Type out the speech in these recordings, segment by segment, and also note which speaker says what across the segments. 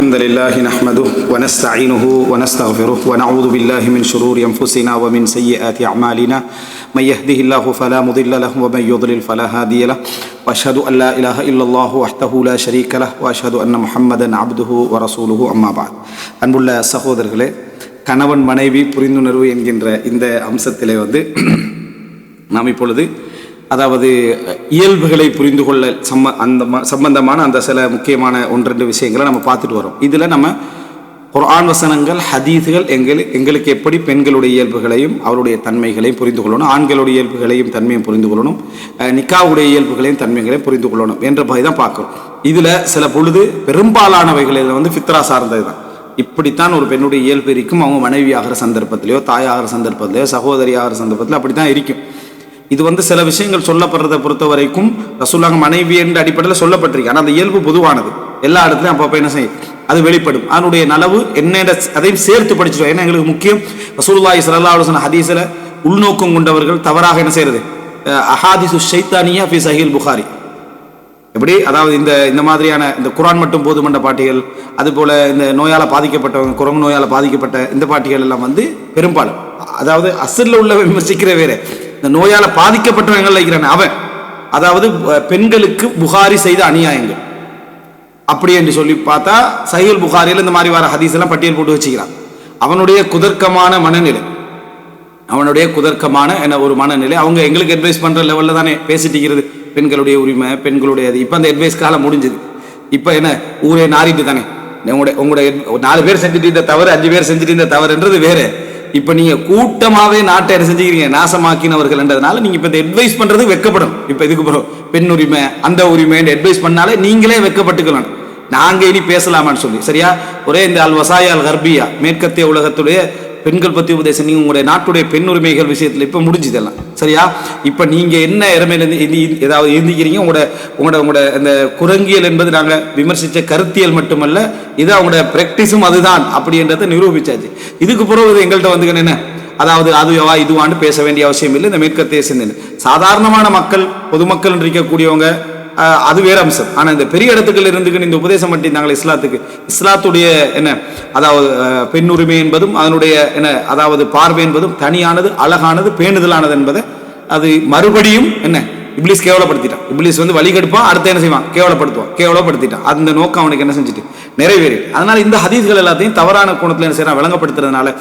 Speaker 1: الحمد لله نحمده ونستعينه ونستغفره ونعوذ بالله من شرور أنفسنا ومن سيئات أعمالنا من يهده الله فلا مضل له ومن يضلل فلا هادي له وأشهد أن لا إله إلا الله وحده لا شريك له وأشهد أن محمدا عبده ورسوله أما بعد அன்புள்ள சகோதரர்களே, கணவன் மனைவி புரிந்துணர்வு என்கின்ற இந்த அம்சத்திலே நாம் இப்பொழுது அதாவது இயல்புகளை புரிந்து கொள்ள சம்பந்தமான அந்த சில முக்கியமான ஒன்றெண்டு விஷயங்களை நம்ம பார்த்துட்டு வரோம். இதில் நம்ம குர்ஆன் வசனங்கள், ஹதீஸுகள் எங்களுக்கு எப்படி பெண்களுடைய இயல்புகளையும் அவருடைய தன்மைகளையும் புரிந்து கொள்ளணும், ஆண்களுடைய இயல்புகளையும் தன்மையும் புரிந்து கொள்ளணும், நிக்காவுடைய இயல்புகளையும் தன்மைகளையும் புரிந்து கொள்ளணும் என்ற பகுதி தான் பார்க்குறோம். இதில் சில பொழுது பெரும்பாலானவைகளில் ஃபித்ரா சார்ந்தது தான். இப்படித்தான் ஒரு பெண்ணுடைய இயல்பு இருக்கும். அவங்க மனைவி ஆகிற சந்தர்ப்பத்திலையோ, தாயாகிற சந்தர்ப்பத்திலையோ, சகோதரி ஆகிற சந்தர்ப்பத்தில் அப்படி தான் இருக்கும். இது சில விஷயங்கள் சொல்லப்படுறதை பொறுத்த வரைக்கும் ரசூலுல்லாஹ் மனைவி என்ற அடிப்படையில் சொல்லப்பட்டிருக்கு. ஆனால் அந்த இயல்பு பொதுவானது, எல்லா இடத்துலையும் அப்பப்போ என்ன செய்யும், அது வெளிப்படும். அதனுடைய நலவு என்ன அதையும் சேர்த்து படிச்சிடும். ஏன்னா எங்களுக்கு முக்கியம் ரசூலுல்லாஹி ஸல்லல்லாஹு அலைஹி வஸல்லம் ஹதீஸில் உள்நோக்கம் கொண்டவர்கள் தவறாக என்ன செய்யறது, அஹாதிசு ஷைத்தானியா ஃபி சஹீல் புகாரி, எப்படி அதாவது இந்த மாதிரியான இந்த குர்ஆன் மட்டும் போதுமன்ற பாட்டிகள், அதுபோல் இந்த நோயால் பாதிக்கப்பட்டவங்க, குரங்கு நோயால் பாதிக்கப்பட்ட இந்த பாட்டிகள் எல்லாம் பெரும்பாலும் அதாவது அசலில் உள்ள விமர்சிக்கிற வேற, இந்த நோயால் பாதிக்கப்பட்டவங்கள் இருக்கிறான் அவன், அதாவது பெண்களுக்கு புகாரி செய்த அநியாயங்கள் அப்படி என்று சொல்லி பார்த்தா சஹீல் புகாரியில் இந்த மாதிரி வர ஹதீஸ் எல்லாம் பட்டியல் போட்டு வச்சுக்கிறான். அவனுடைய குதர்க்கமான மனநிலை, அவனுடைய குதர்க்கமான ஒரு மனநிலை. அவங்க எங்களுக்கு அட்வைஸ் பண்ற லெவலில் தானே பேசிட்டு இருக்கிறது, பெண்களுடைய உரிமை, பெண்களுடைய அது. இப்போ அந்த அட்வைஸ் காலம் முடிஞ்சது. இப்போ என்ன ஊரே நாரிட்டு தானே, உங்களுடைய 4 பேர் செஞ்சுட்டு இந்த தவறு, 5 பேர் செஞ்சுட்டு இந்த தவறுன்றது வேற. இப்போ நீங்கள் கூட்டமாகவே நாட்டை என்ன செஞ்சுக்கிறீங்க, நாசமாக்கினவர்கள் என்றதுனால நீங்கள் இப்போ இந்த அட்வைஸ் பண்ணுறது வெக்கப்படும். இப்போ இதுக்கு பிறகு பெண் உரிமை, அந்த உரிமைன்னு அட்வைஸ் பண்ணாலே நீங்களே வெக்கப்பட்டுக்கலாம். நாங்கள் இனி பேசலாமான்னு சொல்லி சரியா. ஒரே இந்த அல் வசாயா அல் கர்பியா, மேற்கத்திய உலகத்துடைய பெண்கள் பற்றி உபதேசம், நீங்கள் உங்களுடைய நாட்டுடைய பெண் உரிமைகள் விஷயத்தில் இப்போ முடிஞ்சதெல்லாம் சரியா. இப்போ நீங்கள் என்ன இறமையிலேருந்து ஏதாவது எழுந்திக்கிறீங்க, உங்களோட அந்த குரங்கியல் என்பது நாங்கள் விமர்சித்த கருத்தியல் மட்டுமல்ல, இது அவங்களோட ப்ராக்டிஸும் அதுதான் அப்படின்றத நிரூபிச்சாச்சு. இதுக்கு பிறகு எங்கள்கிட்ட என்ன, அதாவது அதுவா இதுவான்னு பேச வேண்டிய அவசியம் இல்லை. இந்த மேற்கத்திய சிந்தனை சாதாரணமான மக்கள், பொதுமக்கள் இருக்கக்கூடியவங்க அது வேற அம்சம். ஆனால் இந்த பெரிய இடத்துக்கள் இருந்துக்கு இந்த உபதேசம் பண்ணியிருந்தாங்களே இஸ்லாத்துக்கு, இஸ்லாத்துடைய என்ன அதாவது பெண் உரிமை என்பதும் அதனுடைய என்ன அதாவது பார்வை என்பதும் தனியானது, அழகானது, பேணுதலானது என்பதை அது மறுபடியும் என்ன இப்லீஸ் கேவலப்படுத்திட்டான். இப்லீஸ் வழிகெடுப்பான், அடுத்து என்ன செய்வான், கேவலப்படுத்திட்டான். அந்த நோக்கம் அவனுக்கு என்ன செஞ்சுட்டு நிறைவேறி. அதனால இந்த ஹதீஸ்கள் எல்லாத்தையும் தவறான கோணத்தில் என்ன செய்யறான், விளங்கப்படுத்துறதுனால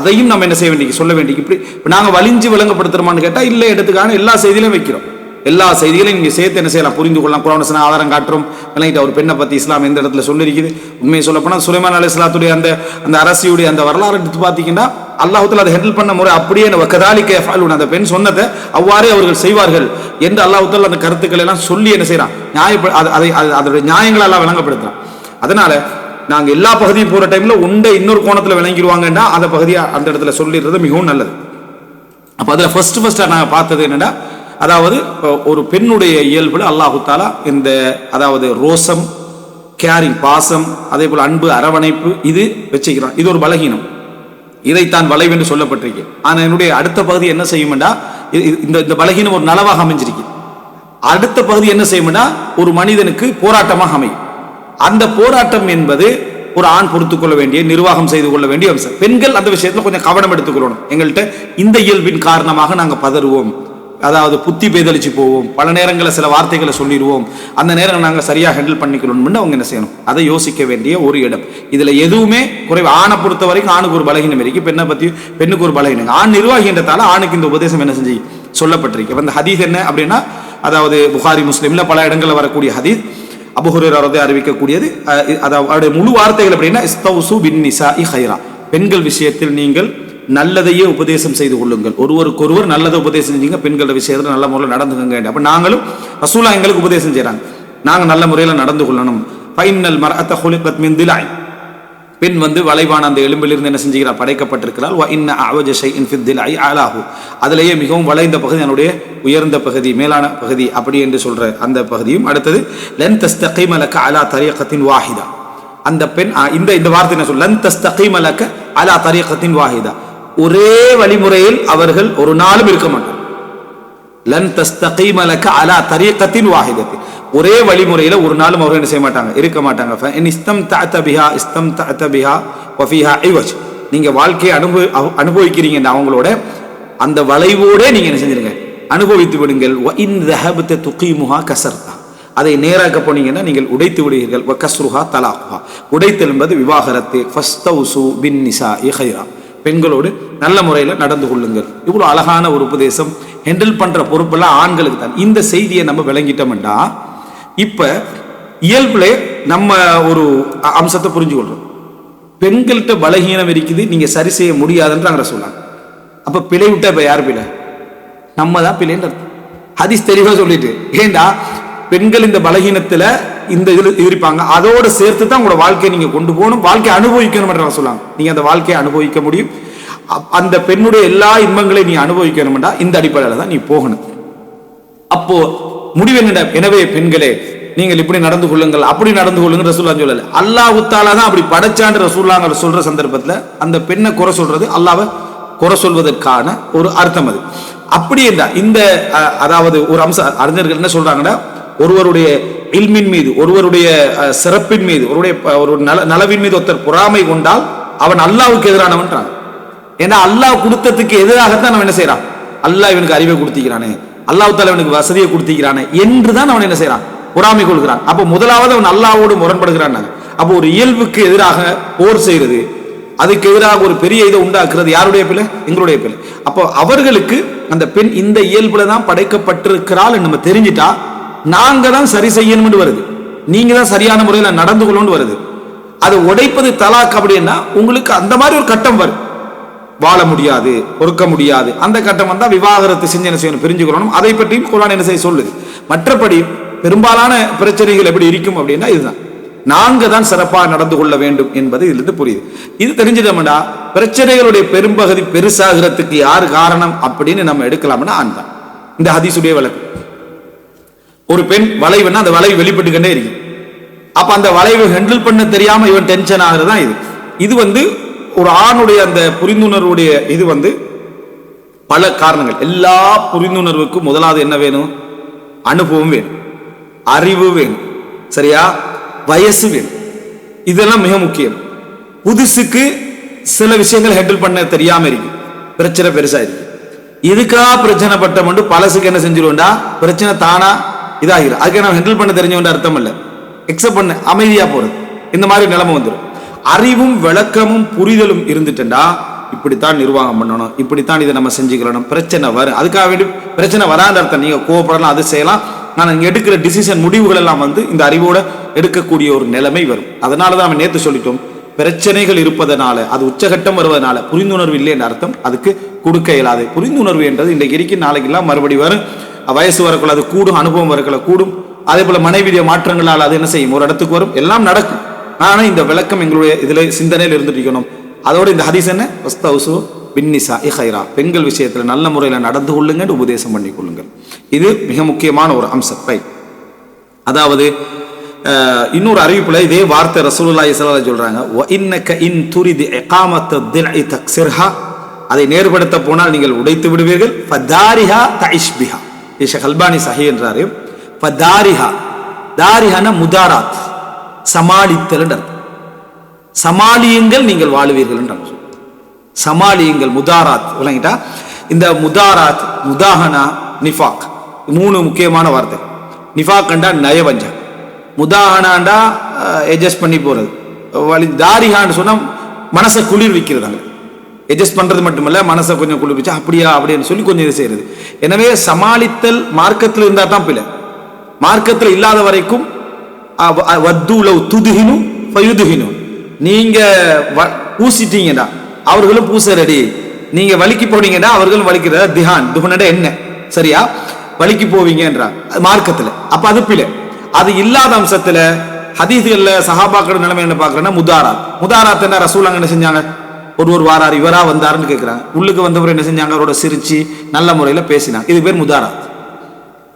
Speaker 1: அதையும் நம்ம என்ன செய்ய வேண்டிய, சொல்ல வேண்டிய. இப்படி நாங்கள் வலிஞ்சு விளங்கப்படுத்துறோமான்னு கேட்டால் இல்லை, எடுத்துக்கான எல்லா செய்தியிலும் வைக்கிறோம். எல்லா செய்திகளையும் நீங்கள் சேர்த்து என்ன செய்யலாம், புரிந்து கொள்ளலாம். குர்ஆன் வசனம் ஆதாரம் காட்டுறோம். விளங்கிட்ட ஒரு பெண்ணை பற்றி இஸ்லாம் எந்த இடத்துல சொல்லியிருக்குது. உண்மையை சொல்லப்போனால் சுலைமான் அலைஹிஸ்ஸலாத்துடைய அந்த அரசியுடைய அந்த வரலாறு எடுத்து பார்த்தீங்கன்னா அல்லாஹ் தஆலா அதை ஹேண்டில் பண்ண முறை அப்படியே வகதாலிக யஃஅலூன், அந்த பெண் சொன்னதை அவ்வாறே அவர்கள் செய்வார்கள் என்று அல்லாஹ் தஆலா அந்த கருத்துக்களை எல்லாம் சொல்லி என்ன செய்யறான், அதோடைய நியாயங்களை எல்லாம் விளங்கப்படுத்துறான். அதனால நாங்கள் எல்லா பகுதியும் போகிற டைம்ல இன்னொரு கோணத்தில் விளங்கிடுவாங்கன்னா அந்த பகுதியை அந்த இடத்துல சொல்லிடுறது மிகவும் நல்லது. அப்போ அதில் ஃபர்ஸ்ட் நாங்கள் பார்த்தது என்னன்னா, அதாவது ஒரு பெண்ணுடைய இயல்புல அல்லாஹு தஆலா இந்த அதாவது ரோசம், கேரிங், பாசம், அதே போல அன்பு, அரவணைப்பு இது வச்சுக்கிறான். இது ஒரு பலகீனம், இதைத்தான் வளைவு என்று சொல்லப்பட்டிருக்கு. ஆனால் என்னுடைய அடுத்த பகுதி என்ன செய்யும்டா, இந்த பலகீனம் ஒரு நலவாக அமைஞ்சிருக்கு. அடுத்த பகுதி என்ன செய்யும்னா ஒரு மனிதனுக்கு போராட்டமாக அமையும். அந்த போராட்டம் என்பது ஒரு ஆண் பொறுத்துக் கொள்ள வேண்டிய, நிர்வாகம் செய்து கொள்ள வேண்டிய அம்சம். பெண்கள் அந்த விஷயத்துல கொஞ்சம் கவனம் எடுத்துக்கொள்ளணும். எங்கள்கிட்ட இந்த இயல்பின் காரணமாக நாங்கள் பதறுவோம், அதாவது புத்தி பேதளிச்சு போவோம், பல நேரங்களில் சில வார்த்தைகளை சொல்லிடுவோம், அந்த நேரம் நாங்கள் சரியாக ஹேண்டில் பண்ணிக்கணும்னு அவங்க என்ன செய்யணும், அதை யோசிக்க வேண்டிய ஒரு இடம். இதில் எதுவுமே குறைவு. ஆணை பொறுத்த வரைக்கும் ஆணுக்கு ஒரு பலகீனம் இருக்கு, பெண்ணை பற்றி பெண்ணுக்கு ஒரு பலகீனம். ஆண் நிர்வாகின்றதால ஆணுக்கு இந்த உபதேசம் என்ன செஞ்சு சொல்லப்பட்டிருக்கு. அந்த ஹதீஸ் என்ன அப்படின்னா, அதாவது புகாரி முஸ்லிம்ல பல இடங்களில் வரக்கூடிய ஹதீஸ், அபூ ஹுரைரா ரலியல்லாஹு அறிவிக்கக்கூடியது. அதாவது முழு வார்த்தைகள் அப்படின்னா இஸ்தௌசு பின் நிசாஇ கைரா, பெண்கள் விஷயத்தில் நீங்கள் நல்லதையே உபதேசம் செய்து கொள்ளுங்கள், ஒருவருக்கொருவர் நல்லதை உபதேசம் செஞ்சீங்க, பெண்களோட விஷயத்தில் நல்ல முறையில் நடந்துக்கங்க. அப்போ நாங்களும் ரசூலுல்லாஹ் எங்களுக்கு உபதேசம் செய்கிறாங்க, நாங்கள் நல்ல முறையில் நடந்து கொள்ளணும். ஃபைனல் மர்அத குலிகத் மின் திலாய், பெண் வளைவான அந்த எலும்பிலிருந்து என்ன செஞ்சுக்கிறார், படைக்கப்பட்டிருக்கிறாள். வ இன்ன அஅவஜ ஷைஇன் ஃபித் திலாய் அலாஹு, அதிலேயே மிகவும் வளைந்த பகுதி என்னுடைய உயர்ந்த பகுதி, மேலான பகுதி அப்படி என்று சொல்ற அந்த பகுதியும். அடுத்தது லன் தஸ்தகீம லக அலா தரீகத்தின் வாஹிதா, அந்த பெண் இந்த வார்த்தை என்ன சொல்ல, லன் தஸ்தகீம லக அலா தரீகத்தின் வாஹிதா, ஒரே வழிமுறையில் அவர்கள் ஒரு நாளும் இருக்க மாட்டார். லன் தஸ்தகீம லக அலா தரீகத்தின் வாஹிதத்தின், ஒரே வழிமுறையில ஒரு நாளும் அவர்கள் என்ன செய்ய மாட்டாங்க, இருக்க மாட்டாங்க. இஸ்தம்தஅத பிஹா வஃபீஹா இவஜ், நீங்க வாழ்க்கையை அனுபவிக்கிறீங்க அவங்களோட, அந்த வளைவோட நீங்க என்ன செஞ்சிருங்க, அனுபவித்து விடுங்கள். வ இன் ذهبت تقيمها كسرتها, அதை நேராக்க போனீங்கன்னா நீங்கள் உடைத்து விடுவீர்கள். வ கஸ்ருஹா தலாக்குஹா, உடைத்தல் என்பது விவாகரத்து. ஃபஸ்தௌசு பின் நிசாஇ கைரா, பெண்களோடு நல்ல முறையில் நடந்து கொள்ளுங்கள். இவ்வளோ அழகான ஒரு உபதேசம். ஹேண்டில் பண்ற பொறுப்பெல்லாம் ஆண்களுக்கு தான். இந்த செய்தியை நம்ம விளங்கிட்டோம்டா இப்ப இயல்புல நம்ம ஒரு அம்சத்தை புரிஞ்சுக்கொள்றோம். பெண்கள்கிட்ட பலகீனம் இருக்குது, நீங்க சரி செய்ய முடியாதுன்றாங்க சொல்றாங்க. அப்ப பிழை விட்டா இப்ப யார் பிழை? நம்ம தான் பிழைன்னு ஹதீஸ் தெளிவா சொல்லிட்டு. ஏண்டா பெண்கள் இந்த பலகீனத்துல இந்த இதுல இருப்பாங்க, அதோட சேர்த்து தான் உங்களோட வாழ்க்கையை நீங்க கொண்டு போகணும், வாழ்க்கையை அனுபவிக்கணும் சொல்லுவாங்க. நீங்க அந்த வாழ்க்கையை அனுபவிக்க முடியும், அந்த பெண்ணுடைய எல்லா இன்பங்களையும் நீ அனுபவிக்கணும்டா இந்த அடிப்படையில தான் நீ போகணும். அப்போ முடிவு என்ன? எனவே பெண்களே நீங்கள் இப்படி நடந்து கொள்ளுங்கள், அப்படி நடந்து கொள்ளுங்க ரசூலுல்லாஹ் சொல்லல. அல்லாஹ் தஆலா தான் அப்படி படைச்சான்ற ரசூலுல்லாஹ் சொல்ற சந்தர்ப்பத்தில் அந்த பெண்ணை குறை சொல்றது அல்லாஹ்வை குறை சொல்வதற்கான ஒரு அர்த்தம் அது. அப்படி என்றால் இந்த அதாவது ஒரு அம்சம் அறிஞர்கள் என்ன சொல்றாங்கன்னா, ஒருவருடைய இல்மின் மீது, ஒருவருடைய சிறப்பின் மீது, ஒரு நலவின் மீது ஒருத்தர் பொறாமை கொண்டால் அவன் அல்லாஹ்வுக்கு எதிரானவன்றான். ஏன்னா அல்லாஹ் கொடுத்ததுக்கு எதிராகத்தான் அவன் என்ன செய்யறான், அல்லாஹ் இவனுக்கு அறிவை கொடுத்திக்கிறானே, அல்லாஹ் தஆலா இவனுக்கு வசதியை கொடுத்திக்கிறானே என்றுதான் அவன் என்ன செய்யறான், பொறாமை கொள்கிறான். அப்ப முதலாவது அவன் அல்லாஹ்வோடு முரண்படுகிறான். அப்போ ஒரு இயல்புக்கு எதிராக போர் செய்யறது, அதுக்கு எதிராக ஒரு பெரிய இதை உண்டாக்குறது யாருடைய பிள்ளை? எங்களுடைய பிள்ளை. அப்போ அவர்களுக்கு அந்த பெண் இந்த இயல்புல தான் படைக்கப்பட்டிருக்கிறாள் நம்ம தெரிஞ்சிட்டா நாங்க தான் சரி செய்யணும்னு வருது, நீங்க தான் சரியான முறையில் நடந்து கொள்ளணும்னு வருது. அதை உடைப்பது தலாக் அப்படின்னா உங்களுக்கு அந்த மாதிரி ஒரு கட்டம் வரும், வாழ முடியாது, பொறுக்க முடியாது. அந்த கட்டம் வந்தா விவாகரத்து செஞ்சு என்ன செய்யணும், பிரிஞ்சுக்கணும். அதை பற்றியும் குர்ஆன் என்ன செய்ய சொல்லுது. மற்றபடி பெரும்பாலான பிரச்சனைகள் எப்படி இருக்கும் அப்படின்னா இதுதான், நாங்க தான் சிறப்பாக நடந்து கொள்ள வேண்டும் என்பது இதிலிருந்து புரியுது. இது தெரிஞ்சிட்டோம்னா பிரச்சனைகளுடைய பெரும்பகுதி பெருசாகிறதுக்கு யார் காரணம் அப்படின்னு நம்ம எடுக்கலாம்னா ஆண் தான். இந்த ஹதீஸுடைய வழக்கு, ஒரு பெண் வளைவுன்னா அந்த வளைவு வெளிப்பட்டுக்கிட்டே இருக்கு. அப்ப அந்த வளைவை ஹேண்டில் பண்ண தெரியாம இவன் டென்ஷன் ஆகுறதுதான் இது. இது ஒரு ஆணுடைய அந்த புரிந்துணர்வுடைய இது பல காரணங்கள். எல்லா புரிந்துணர்வுக்கும் முதலாவது என்ன வேணும்? அனுபவம் வேணும், அறிவு வேணும், சரியா, வயசு வேணும். இதெல்லாம் மிக முக்கியம். புதுசுக்கு சில விஷயங்கள் ஹேண்டில் பண்ண தெரியாம இருக்கு, பிரச்சனை பெருசா இருக்கு. இதுக்கா பிரச்சனை பட்ட பழசுக்கு என்ன செஞ்சிருவோம்டா, பிரச்சனை தானா இதாகிடும். அதுக்கு நம்ம ஹேண்டில் பண்ண தெரிஞ்சவன் அர்த்தம் இல்லை, எக்ஸப்ட் பண்ண அமைதியா போறது, இந்த மாதிரி நிலைமை வந்துடும். அறிவும் விளக்கமும் புரிதலும் இருந்துட்டா இப்படித்தான் நிர்வாகம் பண்ணணும், இப்படித்தான் இதை நம்ம செஞ்சுக்கணும். பிரச்சனை வரும், அதுக்காக வேண்டி பிரச்சனை வராத அர்த்தம். நீங்க கோவப்படலாம், அது செய்யலாம், நான் இங்க எடுக்கிற டிசிஷன் முடிவுகள் எல்லாம் இந்த அறிவோட எடுக்கக்கூடிய ஒரு நிலைமை வரும். அதனாலதான் நம்ம நேற்று சொல்லிட்டோம், பிரச்சனைகள் இருப்பதனால, அது உச்சகட்டம் வருவதனால புரிந்துணர்வு இல்லை என்ற அர்த்தம் அதுக்கு கொடுக்க இயலாது. புரிந்துணர்வு என்றது இன்றைக்கு இருக்கு, நாளைக்கு எல்லாம் மறுபடி வரும். வயசு வரக்குள்ள அது கூடும், அனுபவம் வரக்குள்ள கூடும். அதே போல மனைவிய மாற்றங்களால் அது என்ன செய்யும், ஒரு இடத்துக்கு வரும், எல்லாம் நடக்கும். ஆனா இந்த விளக்கம் எங்களுடைய இதுல சிந்தனையில் இருந்துட்டு, அதோட இந்த ஹதீஸ் என்ன, வஸ்தௌசு பின்னிசாஇ கைரா, பெண்கள் விஷயத்துல நல்ல முறையில் நடந்து கொள்ளுங்க, உபதேசம் பண்ணி கொள்ளுங்கள். இது மிக முக்கியமான ஒரு அம்சம். அதாவது இன்னொரு அறிவிப்புல இதே வார்த்தை ரசூலுல்லாஹி ஸல்லல்லாஹு அலைஹி சொல்றாங்க, வ இன்னக இன் துரிது இகாமத்த தில்இ தக்ஸிர்ஹா, அதை நேர்படுத்த போனால் நீங்கள் உடைத்து விடுவீர்கள். ஃபதாரிஹா தஇஷ் பிஹா, ஷேக் அல்பானி சஹீஹ் என்றாரு. ஃபதாரிஹா, தாரிஹான முதாராத், சமாளித்தல் என்ற அர்த்தம். சமாளியுங்கள் நீங்கள் வாழுவீர்கள் என்றாங்க. சமாளியுங்கள், முதாராத் விளங்கிட்டா. இந்த முதாராத், முதாஹனா, நிஃபாக், மூணு முக்கியமான வார்த்தை. நிஃபாக் கண்டா நயவஞ்சம், முதாஹனாண்டா எட்ஜஸ்ட் பண்ணி போறது, தாரிஹான்னு சொன்னா மனசை குளிர்விக்கிறதாங்க. எட்ஜஸ்ட் பண்றது மட்டுமல்ல, மனசை கொஞ்சம் குளிர்விச்சா அப்படியா அப்படின்னு சொல்லி கொஞ்சம் இது செய்யறது. எனவே சமாளித்தல் மார்க்கத்தில் இருந்தா தான் பிள்ளை, மார்க்கத்தில் இல்லாத வரைக்கும் நீங்க பூசிட்டீங்கடா அவர்களும் பூச ரெடி, நீங்க வலிக்கு போனீங்கடா அவர்களும் வலிக்கிறதா, திஹான் துஹனட என்ன, சரியா, வலிக்கு போவீங்கன்றாங்க மார்க்கத்துல. அப்ப அது பிள்ளை. அது இல்லாத அம்சத்துல ஹதீஸ்கள்ல சஹாபாக்கள் நிலைமை என்ன பாக்குறேன்னா, முதாராத் என்ன ரசூலுல்லாஹ் என்ன செஞ்சாங்க, ஒரு வாரார் இவரா வந்தாருன்னு கேட்கிறாங்க. உள்ளுக்கு வந்தவர் என்ன செஞ்சாங்க, அவரோட சிரிச்சு நல்ல முறையில பேசினாங்க. இது பேர் முதாராத்.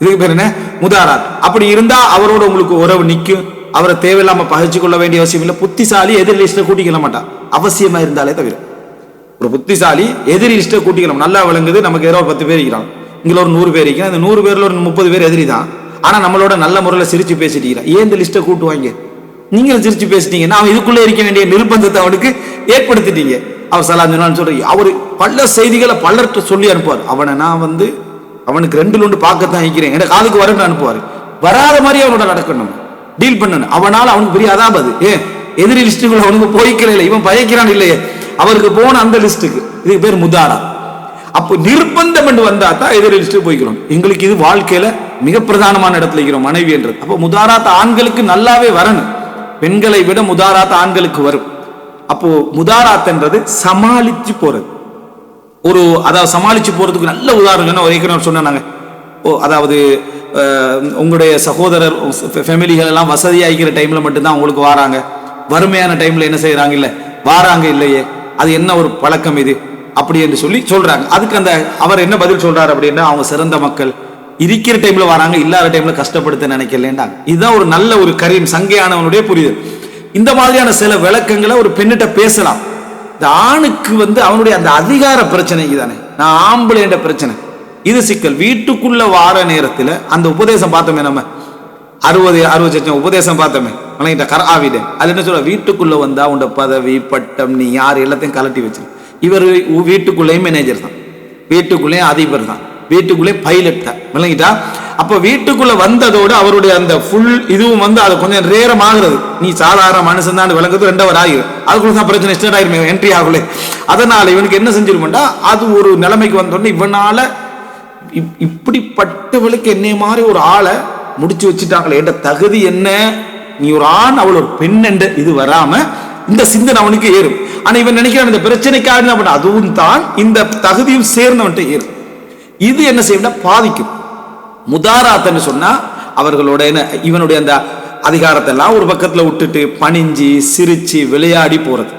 Speaker 1: இதுக்கு பேர் என்ன, முதாராத். அப்படி இருந்தா அவரோட உங்களுக்கு உறவு நிற்கும், அவரை தேவையில்லாம பகிர்ச்சி கொள்ள வேண்டிய அவசியம் இல்லை. புத்திசாலி எதிர் லிஸ்ட்ல கூட்டிக்கல மாட்டான், அவசியமா இருந்தாலே தவிர. ஒரு புத்திசாலி எதிரி லிஸ்ட்டை கூட்டிக்கலாம், நல்லா விளங்குது, நமக்கு ஏதோ 10 பேர் இருக்கிறான், இங்கே ஒரு 100 பேர் இருக்கு, அந்த 100 பேர்ல ஒரு 30 பேர் எதிரி தான். ஆனா நம்மளோட நல்ல முறையில் சிரிச்சு பேசிட்டீங்க, ஏன் இந்த லிஸ்ட்டை கூட்டுவாங்க? நீங்களும் சிரிச்சு பேசிட்டீங்கன்னா அவன் இதுக்குள்ளே இருக்க வேண்டிய நிர்பந்தத்தை அவனுக்கு ஏற்படுத்திட்டீங்க. அவர் சலாம் சொன்னான்னு சொல்றீங்க. அவர் பல செய்திகளை பலர்கிட்ட சொல்லி அனுப்புவார். அவனை நான் அவனுக்கு 2 பார்க்கத்தான் வைக்கிறேன், என் காதுக்கு வரணும்னு அனுப்புவார். வராத மாதிரி அவனோட நடக்கணும், டீல் பண்ணணும். அவனால அவனுக்கு பெரிய அதாவது எதிரி லிஸ்ட்டுக்குள்ள அவனுக்கு போய்க்கல, இவன் பயக்கிறான் இல்லையே, அவருக்கு போன அந்த லிஸ்ட்டுக்கு. இதுக்கு பேர் முதாரா. அப்போ நிர்பந்தம் என்று வந்தா தான் எதிரி லிஸ்ட்டுக்கு போய்க்கிறோம். எங்களுக்கு இது வாழ்க்கையில மிக பிரதானமான இடத்துல இருக்கிறோம், மனைவி என்றது. அப்போ முதாராத் ஆண்களுக்கு நல்லாவே வரணும், பெண்களை விட முதாராத் ஆண்களுக்கு வரும். அப்போ முதாராத் என்றது சமாளிச்சு போறது. அதாவது சமாளிச்சு போறதுக்கு நல்ல உதாரணம் ஏற்கனவே சொன்னாங்க. அதாவது உங்களுடைய சகோதரர் ஃபேமிலிகள் எல்லாம் வசதியாகிக்கிற டைம்ல மட்டும்தான் உங்களுக்கு வாராங்க, வறுமையான டைம்ல என்ன செய்யறாங்க இல்ல வாராங்க இல்லையே, அது என்ன ஒரு பழக்கம் இது அப்படி என்று சொல்லி சொல்றாங்க. அதுக்கு அவர் என்ன பதில் சொல்றாரு அப்படின்னா, அவங்க சிறந்த மக்கள், இருக்கிற டைம்ல வராங்க, இல்லாத டைம்ல கஷ்டப்படுத்த நினைக்கலன்றாங்க. இதுதான் ஒரு நல்ல ஒரு கரீம் சங்கையானவனுடைய புரிதல். இந்த மாதிரியான சில விளக்கங்களை ஒரு பெண்ணிட்ட பேசலாம். இந்த ஆணுக்கு அவனுடைய அந்த அதிகார பிரச்சனை தானே, நான் ஆம்பளை என்ற பிரச்சனை, இது சிக்கல். வீட்டுக்குள்ள வார நேரத்தில் அந்த உபதேசம் பார்த்தோமே, நம்ம 60 உபதேசம் பார்த்தோமே கராவிட, அது என்ன சொல்ற, வீட்டுக்குள்ள வந்தா உண்ட பதவி பட்டம் நீ யார் எல்லாத்தையும் கலட்டி வச்சு. இவர் வீட்டுக்குள்ளேயும் மேனேஜர் தான், வீட்டுக்குள்ளேயும் அதிபர் தான், வீட்டுக்குள்ளே பைலட் தான், விளங்கிட்டா? அப்ப வீட்டுக்குள்ள வந்ததோடு அவருடைய அந்த ஃபுல் இதுவும் அது கொஞ்சம் ரேரம் ஆகுறது. நீ சாதாரண மனுஷன் தான் விளங்குறது 2 hour ஆகிடும், அதுக்குள்ள தான் பிரச்சனை ஸ்டார்ட் ஆயிருமே, என்ட்ரி ஆகல. அதனால இவனுக்கு என்ன செஞ்சிருமாண்டா, அது ஒரு நிலைமைக்கு வந்தோடனே இவனால இப்படிப்பட்டவளுக்கு என்னை மாதிரி ஒரு ஆளை முடிச்சு வச்சுட்டாங்களே, என்ற தகுதி என்ன, நீ ஒரு ஆண் அவள் ஒரு பெண் என்ற இது வராம இந்த சிந்தனை அவனுக்கு ஏறும். ஆனா இவன் நினைக்கிறான் இந்த பிரச்சனைக்காக அதுவும் தான் இந்த தகுதியும் சேர்ந்தவன்ட்ட ஏறும். இது என்ன செய்யும், பாதிக்கும். முதாராத்தன்னு சொன்னா அவர்களோட இவனுடைய அந்த அதிகாரத்தை எல்லாம் ஒரு பக்கத்துல விட்டுட்டு பணிஞ்சு சிரிச்சு விளையாடி போறது,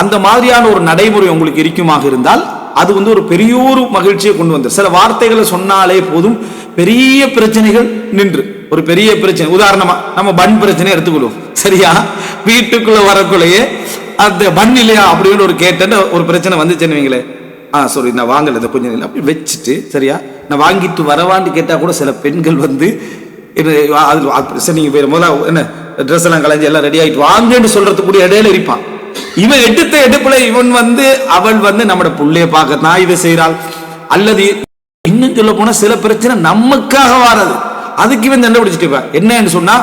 Speaker 1: அந்த மாதிரியான ஒரு நடைமுறை உங்களுக்கு இருக்குமாக இருந்தால் அது ஒரு பெரிய ஒரு மகிழ்ச்சியை கொண்டு வந்து, சில வார்த்தைகளை சொன்னாலே போதும் பெரிய பிரச்சனைகள் நின்று. ஒரு பெரிய பிரச்சனை உதாரணமா நம்ம பன் பிரச்சனை எடுத்துக்கொள்வோம், சரியா? வீட்டுக்குள்ள வரக்குள்ளேயே அந்த பன் இல்லையா அப்படின்னு ஒரு கேட்ட ஒரு பிரச்சனை வந்துச்சுன்னு வைங்களேன், சாரி நான் வாங்கல இந்த கொஞ்சம் அப்படி வச்சுட்டு, சரியா நான் வாங்கிட்டு வரவான்னு கேட்டா கூட சில பெண்கள் நீங்க போய் முதல்ல என்ன ட்ரெஸ் எல்லாம் கலைஞ்சு எல்லாம் ரெடி ஆகிட்டு வாங்கன்னு சொல்றதுக்கு கூட இடையில இருப்பான். இவன் எடுத்த எடுப்புல இவன் அவள் நம்மட புள்ளைய பார்க்கத்தான் இதை செய்யறாள். அல்லது இன்னும் சொல்ல போனா சில பிரச்சனை நமக்காக வாரது, அதுக்கு இவன் தண்டை பிடிச்சிட்டு என்னன்னு சொன்னா,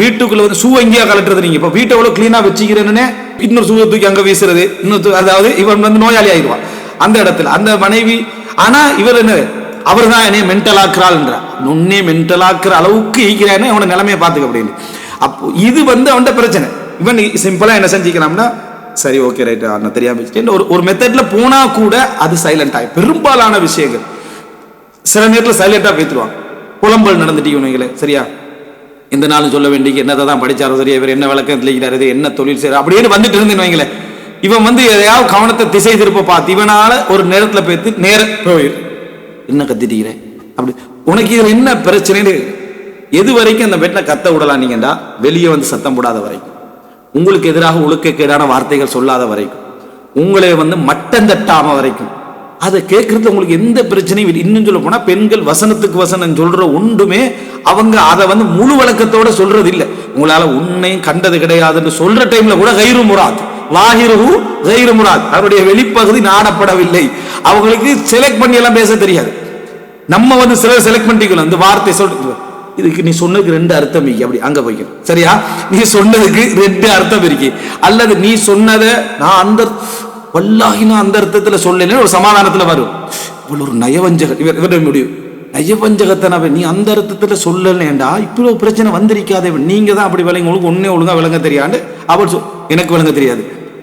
Speaker 1: வீட்டுக்குள்ள ஷூ எங்கேயா கலட்டுறது, நீங்க இப்ப வீட்டை எவ்வளவு கிளீனா வச்சுக்கிறேன்னு இன்னொரு ஷூவை தூக்கி அங்க வீசுறது, இன்னொரு அதாவது இவன் நோயாளி ஆயிடுவான் அந்த இடத்துல அந்த மனைவி. ஆனா இவர் அவர் தான் என்னைய மென்டல் ஆக்குறாள், நுண்ணே மென்டல் ஆக்குற அளவுக்கு ஈக்கிறான்னு அவனோட நிலைமையை பார்த்துக்க அப்படின்னு. அப்போ இது அவன்கிட்ட பிரச்சனை. இவன் சிம்பிளா என்ன செஞ்சுக்கலாம்னா, சரி ஓகே ரைட் நான் தெரியாம ஒரு மெத்தட்ல போனா கூட அது சைலண்ட் ஆகி பெரும்பாலான விஷயங்கள் சில நேரத்தில் சைலண்டா பேத்துருவான். புலம்பல் நடந்துட்டீங்களே, சரியா இந்த நாளும் சொல்ல வேண்டிய என்னதான் படிச்சாரோ சரியா, இவர் என்ன விளக்கம் தெளிக்கிறாரு, என்ன தொழில் செய்யறாரு அப்படின்னு வந்துட்டு இருந்தேன்னு வைங்களேன். இவன் எதையாவது கவனத்தை திசை திருப்ப பார்த்து இவனால ஒரு நேரத்துல பேத்து நேர போயிரு, என்ன கத்திட்டீங்க அப்படி, உனக்கு இதுல என்ன பிரச்சனைன்னு எது வரைக்கும் அந்த பெண்ணை கத்த விடலாம் நீங்கடா, வெளியே சத்தம் போடாத வரைக்கும், உங்களுக்கு எதிராக ஒழுக்கக்கேடான வார்த்தைகள் சொல்லாத வரைக்கும், உங்களை மட்டம் தட்டாம வரைக்கும், அதை கேட்கறது உங்களுக்கு எந்த பிரச்சனையும். இன்னும் சொல்ல போனா பெண்கள் வசனத்துக்கு வசனம் சொல்ற ஒன்றுமே அவங்க அதை முழு வழக்கத்தோட சொல்றது இல்லை. உங்களால உன்னையும் கண்டது கிடையாதுன்னு சொல்ற டைம்ல கூட கைரு முராத் லாஹிருஹு கைரு முராத், அவருடைய வெளிப்பகுதி நாடப்படவில்லை. அவங்களுக்கு செலக்ட் பண்ணி எல்லாம் பேச தெரியாது. நம்ம சிலர் செலக்ட் பண்ணிக்கலாம், இந்த வார்த்தை சொல்றது இதுக்கு நீ சொன்னதுக்கு 2 அர்த்தம் இருக்கு, அப்படி அங்க போய்க்கணும், சரியா? நீ சொன்னதுக்கு 2 அர்த்தம் இருக்கு, அல்லது நீ சொன்னதை நான் அந்த அர்த்தத்துல சொல்லல ஒரு சமாதானத்துல வரும். இவ்வளவு ஒரு நயவஞ்சக இவருடைய முடிவு, நயவஞ்சகத்தை நீ அந்த அர்த்தத்துல சொல்லலேண்டா இவ்வளவு பிரச்சனை வந்திருக்காதே, நீங்க தான் அப்படி விளங்க, உங்களுக்கு ஒன்னே ஒழுங்கா விளங்க தெரியாது. அவள் எனக்கு விளங்க தெரியாது,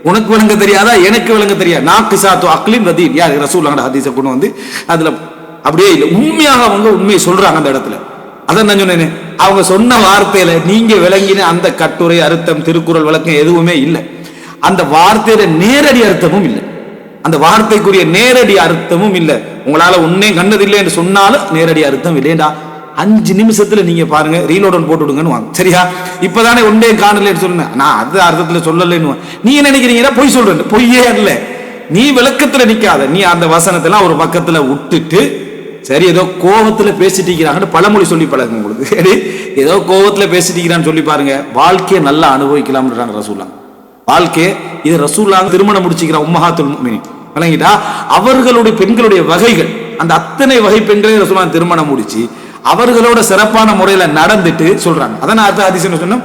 Speaker 1: உனக்கு விளங்க தெரியாதா, எனக்கு விளங்க தெரியாது. நாக்கு சாத்து அக்லின் ரதீன், யார் ரசூலுல்லாஹி ஹதீஸை கொண்டு அதுல அப்படியே இல்லை, உண்மையாக அவங்க உண்மையை சொல்றாங்க அந்த இடத்துல. அதான் நான் சொன்னேன், அவங்க சொன்ன வார்த்தையில நீங்க விளங்கின அந்த கட்டுரை அர்த்தம் திருக்குறள் விளக்கம் எதுவுமே இல்லை, அந்த வார்த்தையில நேரடி அர்த்தமும் இல்லை, அந்த வார்த்தைக்குரிய நேரடி அர்த்தமும் இல்லை. உங்களால உன்னே கண்டதில்லை என்று சொன்னாலும் நேரடி அர்த்தம் இல்லையேண்டா 5 நிமிஷத்துல நீங்க பாருங்க ரீலோடன் போட்டு விடுங்கன்னு வாங்க, சரியா? இப்பதானே ஒன்னே காணலன்னு சொன்னேன், நான் அது அர்த்தத்துல சொல்லலன்னு நீ நினைக்கிறீங்கன்னா பொய் சொல்றேன், பொய்யே அல்ல. நீ விளக்கத்துல நிக்காத, நீ அந்த வசனத்தெல்லாம் ஒரு பக்கத்துல விட்டுட்டு சரி ஏதோ கோபத்துல பேசிட்டு பழமொழி சொல்லி பழகுங்க. உங்களுக்கு சரி ஏதோ கோபத்துல பேசிட்டு சொல்லி பாருங்க, வாழ்க்கையை நல்லா அனுபவிக்கலாம்ன்றாங்க ரசூலுல்லாஹ். வாழ்க்கை இது ரசூலுல்லாஹ் திருமணம் முடிச்சுக்கிறான் உம்மஹாத்துல் முஃமினீன் வழங்கிட்டா, அவர்களுடைய பெண்களுடைய வகைகள் அந்த அத்தனை வகை பெண்களை ரசூலுல்லாஹ் திருமணம் முடிச்சு அவர்களோட சிறப்பான முறையில நடந்துட்டு சொல்றாங்க. அதான் அடுத்த ஹதீஸ்ல சொன்னோம்,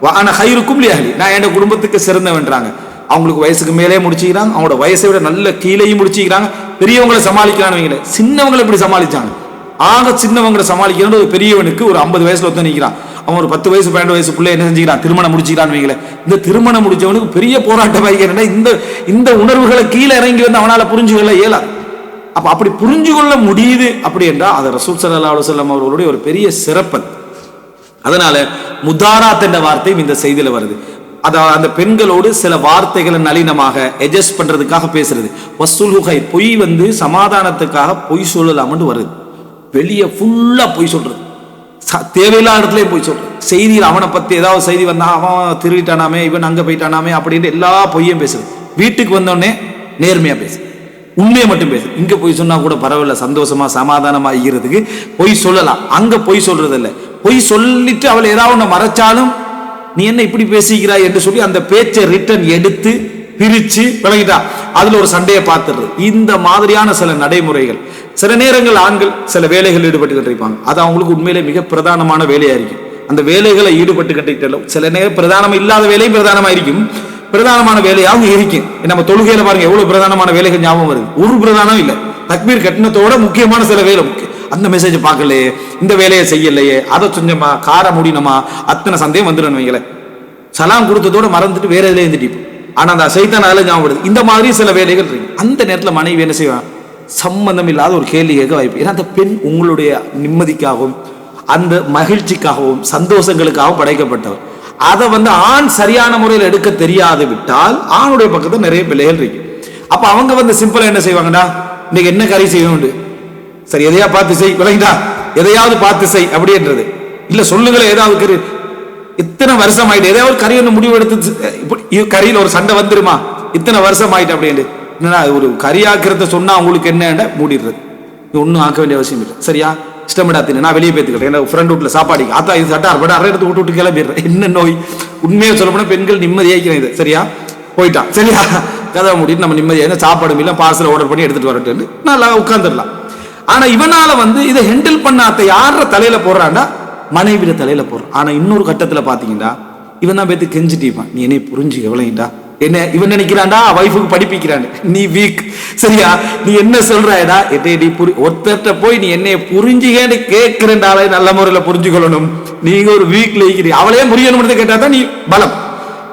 Speaker 1: வான ஹைருக்கும் லி அஹ்லி, நான் என் குடும்பத்துக்கு சிறந்தவன்றாங்க. அவங்களுக்கு வயசுக்கு மேலே முடிச்சுக்கிறாங்க, அவங்களோட வயசை விட நல்ல கீழேயும் முடிச்சுக்கிறாங்க. பெரியவங்களை சமாளிக்கிறான்னு, சின்னவங்களை எப்படி சமாளிச்சாங்க? ஆக சின்னவங்களை சமாளிக்கிறான்னு ஒரு பெரியவனுக்கு ஒரு 50 வயசுல ஒருத்தன் நிற்கிறான், அவன் ஒரு 10 வயசு 12 வயசு பிள்ளை என்ன செஞ்சுக்கிறான், திருமணம் முடிச்சுக்கிறான்னு வைங்களேன். இந்த திருமணம் முடிச்சவனுக்கு பெரிய போராட்டம் வைக்கிறேன், இந்த உணர்வுகளை கீழே இறங்கி வந்து அவனால புரிஞ்சுக்கொள்ள இயலாது. அப்ப அப்படி புரிஞ்சு கொள்ள முடியுது அப்படி என்றால் அது ரசூல் ஸல்லல்லாஹு அலைஹி வஸல்லம் அவர்களுடைய ஒரு பெரிய சிறப்பல். அதனால முதாராத் என்ற வார்த்தையும் இந்த செய்தியில வருது. அதாவது அந்த பெண்களோடு சில வார்த்தைகளை நளினமாக அட்ஜஸ்ட் பண்றதுக்காக பேசுறது. வஸ்ஸுல்ஹை, பொய் வந்து சமாதானத்துக்காக பொய் சொல்லலாம்னு வருது. வெளியே ஃபுல்லா பொய் சொல்றது, தேவையில்லாத இடத்துல போய் சொல்றது. செய்தியில் அவனை பத்தி ஏதாவது செய்தி வந்தா அவன் திருவிட்டானாமே, இவன் அங்க போயிட்டானாமே அப்படின்னு எல்லா பொய்யும் பேசுறது. வீட்டுக்கு வந்தோடனே நேர்மையா பேசு, உண்மையை மட்டும் பேசு. இங்க பொய் சொன்னா கூட பரவாயில்ல, சந்தோஷமா சமாதானமா இருக்கிறதுக்கு பொய் சொல்லலாம். அங்க பொய் சொல்றது இல்லை. பொய் சொல்லிட்டு அவளை ஏதாவது ஒண்ணு மறைச்சாலும் நீ என்ன இப்படி பேசிக்கிறாய் என்று சொல்லி அந்த பேச்சை ரிட்டர்ன் எடுத்து பிரிச்சு விளங்கிட்டா அதுல ஒரு சண்டையை பார்த்துடுறது. இந்த மாதிரியான சில நடைமுறைகள் சில நேரங்கள் ஆண்கள் சில வேலைகள் ஈடுபட்டு இருப்பாங்க. அது அவங்களுக்கு உண்மையிலே மிக பிரதானமான வேலையா இருக்கும். அந்த வேலைகளை ஈடுபட்டு கட்டிக்கிட்டு சில நேரம் பிரதானம் இல்லாத வேலையும் பிரதானமா இருக்கும், பிரதானமான வேலையாகவும் இருக்கும். நம்ம தொழுகையில பாருங்க எவ்வளவு பிரதானமான வேலைகள் ஞாபகம் வருது. ஒரு பிரதானம் இல்லை, தக்பீர் கட்டினத்தோட முக்கியமான சில வேலை. அந்த மெசேஜ் பார்க்கலையே, இந்த வேலையை செய்யலையே, அதை செஞ்சோமா, கார முடியணுமா, அத்தனை சந்தேகம் வந்துடும் வைங்கள. சலாம் கொடுத்ததோட மறந்துட்டு வேற எதுல இருந்துட்டு. ஆனா அந்த சைத்தான் அதில் ஞாபகம் வருது. இந்த மாதிரி சில வேலைகள் இருக்கு. அந்த நேரத்தில் மனைவி என்ன செய்வான், சம்பந்தம் இல்லாத ஒரு கேள்வி கேட்க வாய்ப்பு. ஏன்னா அந்த பெண் உங்களுடைய நிம்மதிக்காகவும் அந்த மகிழ்ச்சிக்காகவும் சந்தோஷங்களுக்காகவும் படைக்கப்பட்டவர். அதை வந்து ஆண் சரியான முறையில் எடுக்க தெரியாது விட்டால் ஆணுடைய பக்கத்தில் நிறைய பிள்ளைகள் இருக்கு. அப்ப அவங்க வந்து சிம்பிளா என்ன செய்வாங்கடா, இன்னைக்கு என்ன கறி செய்யணும், சரி எதையா பார்த்து செய், விளங்கிட்டா எதையாவது பார்த்து செய் அப்படின்றது இல்ல. சொல்லுங்களேன் ஏதாவது கறி, இத்தனை வருஷம் ஆயிட்டு ஏதாவது கறி ஒன்று முடிவு எடுத்து கறியில ஒரு சண்டை வந்துருமா, இத்தனை வருஷம் ஆயிட்டு அப்படின்னு. என்னன்னா ஒரு கறியாக்கிறத சொன்னா உங்களுக்கு என்ன மூடிடுறது, ஒன்னும் ஆக்க வேண்டிய அவசியம் இல்லை. சரியா இஷ்டமிடா தின்னு, நான் வெளியே பேத்துக்கிட்டேன் ஃப்ரெண்ட் வீட்டுல சாப்பாடு ஆத்தா இது சட்டா அரை அரை எடுத்து விட்டு கிளம்பிடுறேன். என்ன நோய், உண்மையை சொல்ல போனா பெண்கள் நிம்மதியாக்கிறேன். இது சரியா போயிட்டான், சரியா கதை முடிட்டு நம்ம நிம்மதியாக சாப்பாடு இல்லை பார்சல் ஆர்டர் பண்ணி எடுத்துட்டு வரட்டு நல்லா உட்காந்துடலாம். ஆனா இவனால வந்து இதை ஹேண்டில் பண்ணாத யார தலையில போடுறான்டா, மனைவிட தலையில போடுறான். ஆனா இன்னொரு கட்டத்துல பாத்தீங்கன்னா இவன் தான் பேத்து கெஞ்சிட்டிப்பான், நீ என்னை புரிஞ்சுக்க விளங்கிட்டா, என்ன இவன் நினைக்கிறான்டா வைஃபுக்கு படிப்பிக்கிறான், நீ வீக் சரியா, நீ என்ன சொல்றாடா, நீ ஒருத்தர்கிட்ட போய் நீ என்னைய புரிஞ்சுக்கன்னு கேட்கிறேன்டாலே நல்ல முறையில புரிஞ்சுக்கொள்ளணும். நீங்க ஒரு வீக்ல இருக்கிறீங்க, அவளையே புரியணும் கேட்டா தான் நீ பலம்.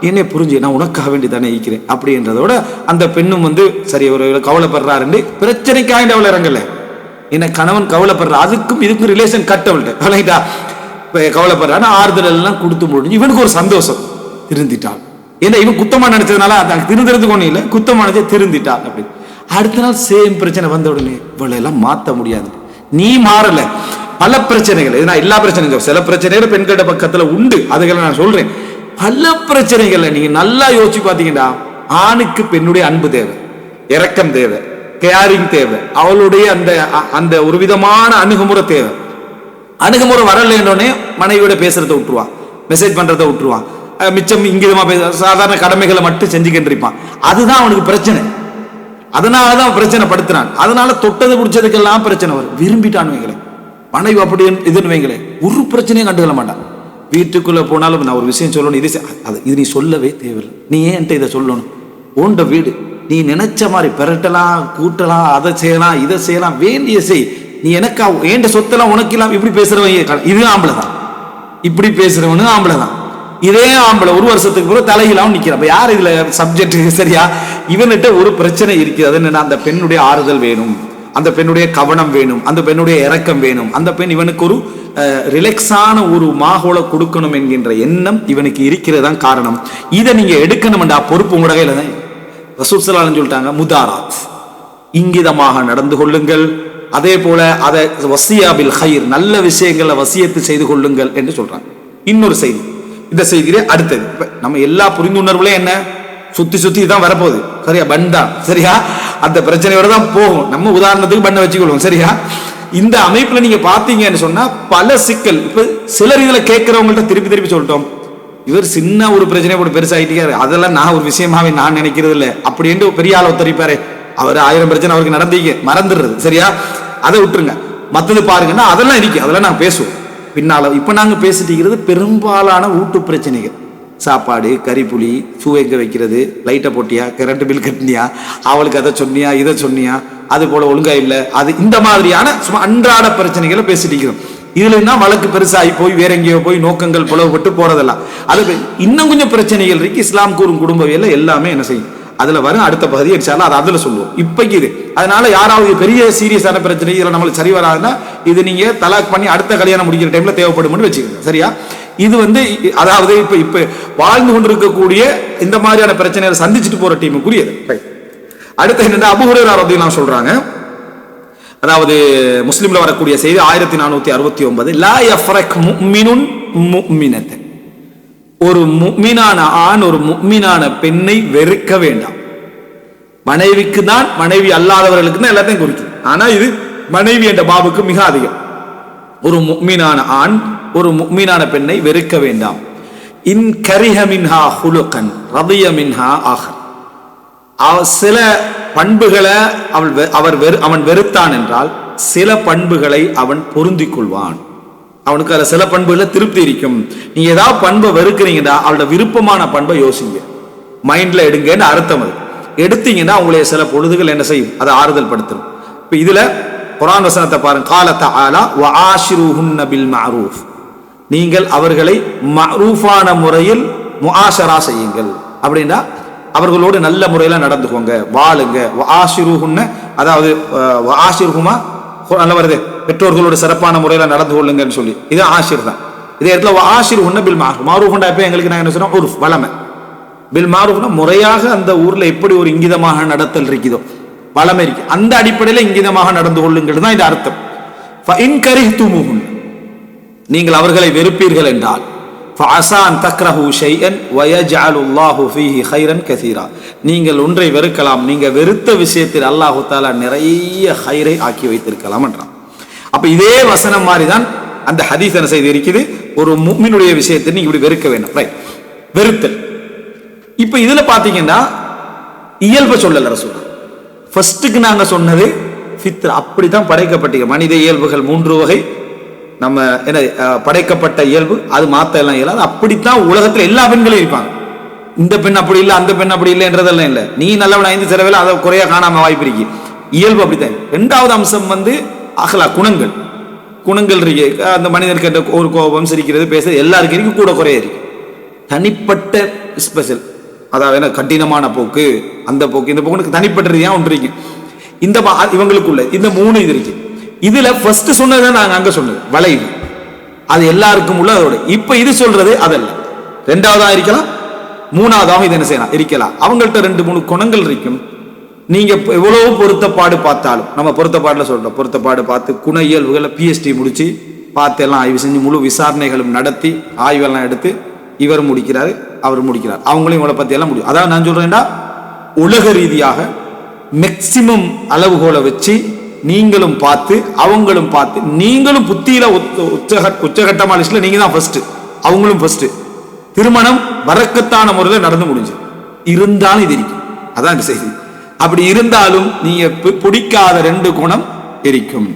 Speaker 1: என்னை புரிஞ்சு நான் உனக்காக வேண்டி தானே இருக்கிறேன் அப்படின்றதோட அந்த பெண்ணும் வந்து சரி ஒரு கவலைப்படுறாரு, பிரச்சனைக்காக அவளை இறங்கல. என்ன கணவன் கவலைப்படுற, அதுக்கும் இதுக்கும் ரிலேஷன் கட் அவள்கிட்ட கவலைப்படுறான்னு ஆறுதல் எல்லாம் கொடுத்து முடிஞ்சு இவனுக்கு ஒரு சந்தோஷம், திருந்திட்டான். ஏன்னா இவன் குத்தமா நினைச்சதுனால திருந்துறதுக்கு ஒன்றும் இல்லை, குத்தமா நினைச்ச திருந்திட்டான் அப்படின்னு. அடுத்த நாள் சேம் பிரச்சனை வந்த உடனே இவளை எல்லாம் மாற்ற முடியாது, நீ மாறல. பல பிரச்சனைகள், எல்லா பிரச்சனைகளும் சில பிரச்சனைகள் பெண்களோட பக்கத்துல உண்டு, அதுகளை நான் சொல்றேன். பல பிரச்சனைகள்ல நீங்க நல்லா யோசிச்சு பாத்தீங்கன்னா ஆணுக்கு பெண்ணுடைய அன்பு தேவை, இரக்கம் தேவை, கேரிங் தேவை, அவளுடைய அந்த அந்த ஒரு விதமான அணுகுமுறை தேவை. அணுகுமுறை வரலன்னே மனைவியோட பேசுறதை விட்டுருவான், மெசேஜ் பண்றதை விட்டுருவான், மிச்சம் இங்கிதமா சாதாரண கடமைகளை மட்டும் செஞ்சுக்கிட்டு இருப்பான். அதுதான் அவனுக்கு பிரச்சனை, அதனாலதான் பிரச்சனை படுத்துறான். அதனால தொட்டது பிடிச்சதுக்கெல்லாம் பிரச்சனை வரும். விரும்பிட்டான்னு வைங்களேன், மனைவி அப்படி இதுன்னு வைங்களேன், ஒரு பிரச்சனையும் கண்டுக்கல மாட்டான். வீட்டுக்குள்ள போனாலும் நான் ஒரு விஷயம் சொல்லணும், இது நீ சொல்லவே தேவையில்லை, நீ ஏன்ட்ட இதை சொல்லணும், ஓண்ட வீடு, நீ நினைச்ச மாதிரி பெரட்டலாம் கூட்டலாம், அதை செய்யலாம் இதை செய்யலாம், வேண்டிய செய், நீ எனக்கா ஏண்ட சொத்தெல்லாம் உனக்கு இல்லாம இப்படி பேசுறவங்க இது ஆம்பளை தான், இப்படி பேசுறவனு ஆம்பளை தான். இதே ஆம்பளை ஒரு வருஷத்துக்கு பிறகு தலையிலாம் நிக்கிறான். யார் இதுல சப்ஜெக்ட் சரியா, இவன்கிட்ட ஒரு பிரச்சனை இருக்குது. அது என்னன்னா அந்த பெண்ணுடைய ஆறுதல் வேணும், அந்த பெண்ணுடைய கவனம் வேணும், அந்த பெண்ணுடைய இரக்கம் வேணும், அந்த பெண் இவனுக்கு ஒரு ரிலாக்ஸான ஒரு மாகோல கொடுக்கணும் என்கின்ற எண்ணம் இவனுக்கு இருக்கிறதான் காரணம். இதை நீங்க எடுக்கணும்டா பொறுப்பு உங்க கையில தான். ரசூல் ஸல்லல்லாஹு அலைஹி சொல்லிட்டாங்க, முதாராத், இங்கிதமாக நடந்து கொள்ளுங்கள், அதே போல அதை வசியா பில் கைர், நல்ல விஷயங்களை வசியத்து செய்து கொள்ளுங்கள் என்று சொல்றாங்க. இன்னொரு செய்தி, இந்த செய்தியிலே அடுத்தது நம்ம எல்லா புரிந்துணர்வுலையும் என்ன சுத்தி சுத்தி தான் வரப்போகுது, சரியா பண்டா, சரியா அந்த பிரச்சனையோட தான் போகும். நம்ம உதாரணத்துக்கு பண்ண வச்சுக்கொள்வோம், சரியா இந்த அமைப்புல நீங்க பாத்தீங்கன்னு சொன்னா பல சிக்கல். இப்ப சிலர் இதுல கேட்கிறவங்கள்ட்ட திருப்பி திருப்பி சொல்லிட்டோம், இவர் சின்ன ஒரு பிரச்சனை கூட பெருசாயிட்டாரு, அதெல்லாம் நான் ஒரு விஷயமாவே நான் நினைக்கிறது இல்லை அப்படின்ட்டு பெரிய ஆள் ஒத்தரிப்பாரு. அவர் 1000 பிரச்சனை அவருக்கு நடந்தீங்க மறந்துடுறது. சரியா, அதை விட்டுருங்க. மற்றது பாருங்கன்னா அதெல்லாம் இருக்கு, அதெல்லாம் நாங்கள் பேசுவோம் பின்னால. இப்ப நாங்க பேசிட்டு பெரும்பாலான வீட்டு பிரச்சனைகள், சாப்பாடு, கறிப்புளி, ஷூ எங்க வைக்கிறது, லைட்டை போட்டியா, கரண்ட் பில் கட்டினியா, அவளுக்கு அதை சொன்னியா, இதை சொன்னியா, அது போல ஒழுங்கா இல்லை, அது இந்த மாதிரியான சும்மா அன்றாட பிரச்சனைகளை பேசிட்டு இருக்கிறோம். இதுல என்ன வழக்கு பெருசாகி போய் வேற எங்கேயோ போய் நோக்கங்கள் புலவுபட்டு போறதெல்லாம். அது இன்னும் கொஞ்சம் பிரச்சனைகள் இருக்கு. இஸ்லாம் கூறும் குடும்பவியல் எல்லாமே என்ன செய்யும், அதுல வரும் அடுத்த பகுதி இன்ஷால்லா அது அதுல சொல்லுவோம். இப்பைக்கு இது அதனால யாராவது பெரிய சீரியஸான பிரச்சனை இதுல நம்மளுக்கு சரி வராதுன்னா இது நீங்க தலாக் பண்ணி அடுத்த கல்யாணம் முடிக்கிற டைம்ல தேவைப்படும் வச்சுக்கோங்க. சரியா, இது அதாவது இப்ப வாழ்ந்து கொண்டிருக்கக்கூடிய இந்த மாதிரியான பிரச்சனைகளை சந்திச்சுட்டு போற டீமுக்குரியது. அடுத்து என்னன்னா, அபூ ஹுரைரா ரலியல்லாஹு அன்ஹு சொல்றாங்க, அதாவது முஸ்லிம்ல வரக்கூடிய செய்தி 1469, லா யஃப்ரக் முஃமினுன் முஃமினத்தன், ஒரு முஃமினான ஆண் ஒரு முஃமினான பெண்ணை வெறுக்க வேண்டாம். மனைவிக்கு தான், மனைவி அல்லாதவர்களுக்கு தான் எல்லாத்தையும் குறிக்கும். ஆனா இது மனைவி என்ற பாபுக்கு மிக அதிகம். ஒரு முஃமினான ஆண் ஒரு முஃமினான பெண்ணை வெறுக்க வேண்டாம். இன் கரிஹ மின்ஹா ஹுலுகன் ரதிய மின்ஹா ஆஹர், சில பண்புகளை அவன் வெறுத்தான் என்றால் சில பண்புகளை அவன் பொருந்திக் கொள்வான். அவனுக்கு அதுல சில பண்புகளை திருப்தி இருக்கும். நீங்க ஏதாவது பண்பை வெறுக்கிறீங்கன்னா அவளோட விருப்பமான பண்பை யோசிங்க, மைண்ட்ல எடுங்கன்னு அர்த்தம். அது எடுத்தீங்கன்னா உங்களுடைய சில பொழுதுகள் என்ன செய்யும், அதை ஆறுதல் படுத்தும். இப்ப இதுல குர்ஆன் வசனத்தை பாருங்க, கால தஆலா வஆஷிருஹுன்ன பில் மஅரூஃப், நீங்கள் அவர்களை மஅரூஃபான முறையில் முஆஷரா செய்யுங்கள். அப்படின்னா அவர்களோடு நல்ல முறையில நடந்துக்கோங்க, வாழுங்க. வஆஷிருஹுன்ன, அதாவது வஆஷிருஹுமா நல்ல வருது, பெற்றோர்களோட சிறப்பான முறையில நடந்து கொள்ளுங்கன்னு சொல்லி, இது ஆஷிர் தான். இதே இடத்துல வஆஷிருஹுன்ன பில் மஅரூஃப், மஅரூஃப்னா இப்ப எங்களுக்கு நான் என்ன சொன்னோம், உர்ஃப் வளமை. பில் மஅரூஃப்னா முறையாக அந்த ஊர்ல எப்படி ஒரு இங்கிதமாக நடத்தல் இருக்குதோ, வளமை இருக்கு, அந்த அடிப்படையில் இங்கிதமாக நடந்து கொள்ளுங்கள் தான் இது அர்த்தம். ஃபஇன் கரிஹ்துமுஹுன், நீங்கள் அவர்களை வெறுப்பீர்கள் என்றால், ஃபஅஸா அன் தக்ரஹு ஷைஅன் வயஜஅலுல்லாஹு ஃபீஹி கைரன் கஸீரா, நீங்கள் ஒன்றை வெறுக்கலாம், நீங்க வெறுத்த விஷயத்தில் அல்லாஹ் தஆலா நிறைய கைரை ஆக்கி வைத்திருக்கலாம் என்றான். அப்ப இதே வசனம் மாதிரி தான் அந்த ஹதீஸ் என்ன செய்து இருக்குது, ஒரு முஃமினுடைய விஷயத்தை நீங்க இப்படி வெறுக்க வேண்டும். ரைட், வெறுத்தல். இப்ப இதுல பாத்தீங்கன்னா இயல்பை சொல்லல ரசூல். ஃபர்ஸ்ட்டுக்கு நாங்க சொன்னது ஃபித்ரா, அப்படித்தான் படைக்கப்பட்டீங்க. மனித இயல்புகள் 3 வகை. நம்ம என்ன படைக்கப்பட்ட இயல்பு, அது மாத்த எல்லாம் இயலாது. அப்படித்தான் உலகத்துல எல்லா பெண்களும் இருப்பாங்க. இந்த பெண் அப்படி இல்லை, அந்த பெண் அப்படி இல்லைன்றதெல்லாம் இல்லை. நீ நல்லவன் 5 செலவில் அதை குறைய காணாம வாய்ப்பு இருக்கு. இயல்பு அப்படித்தான். 2வது அம்சம் அகலா, குணங்கள். குணங்கள் இருக்கு. அந்த மனிதருக்கு ஒரு கோபம், சிரிக்கிறது, பேசுறது எல்லாருக்கும் இருக்கு, கூட குறைய இருக்கு. தனிப்பட்ட ஸ்பெஷல், அதாவது கடினமான போக்கு, அந்த போக்கு, இந்த போக்கு தனிப்பட்ட ரீதியா ஒன்று இருக்கு. இந்த இவங்களுக்குள்ள இந்த 3 இது இருக்கு. இதுல ஃபர்ஸ்ட் சொன்னதை நாங்க அங்க சொன்னது வளைவு, அது எல்லாருக்கும் உள்ள. அதோட இப்ப இது சொல்றது அதல்ல, 2வதா இருக்கலாம், 3வதாகவும் இது என்ன செய்யலாம் இருக்கலாம். அவங்கள்ட்ட 2-3 குணங்கள் இருக்கும். நீங்க எவ்வளவு பொருத்தப்பாடு பார்த்தாலும், நம்ம பொருத்தப்பாடுல சொல்றோம், பொருத்தப்பாடு பார்த்து குண இயல்புகளை PhD முடிச்சு பார்த்து எல்லாம் ஆய்வு செஞ்சு முழு விசாரணைகளும் நடத்தி ஆய்வெல்லாம் எடுத்து இவர் முடிக்கிறாரு, அவர் முடிக்கிறார், அவங்களையும் இவளை பத்தி எல்லாம் முடியும். அதாவது நான் சொல்றேன்டா, உலக ரீதியாக மேக்சிமம் அளவுகோலை வச்சு நீங்களும் பார்த்து அவங்களும் பார்த்து, நீங்களும் புத்தியில உச்சகட்டமான லிஸ்ட்ல நீங்க தான் ஃபர்ஸ்ட், அவங்களும் ஃபர்ஸ்ட். திருமணம் வரக்கத்தான முறையில் நடந்து முடிஞ்சு இருந்தாலும் இது இருக்கும், அதான் செய்தி. அப்படி இருந்தாலும் நீங்க பிடிக்காத 2 குணம் இருக்கும்.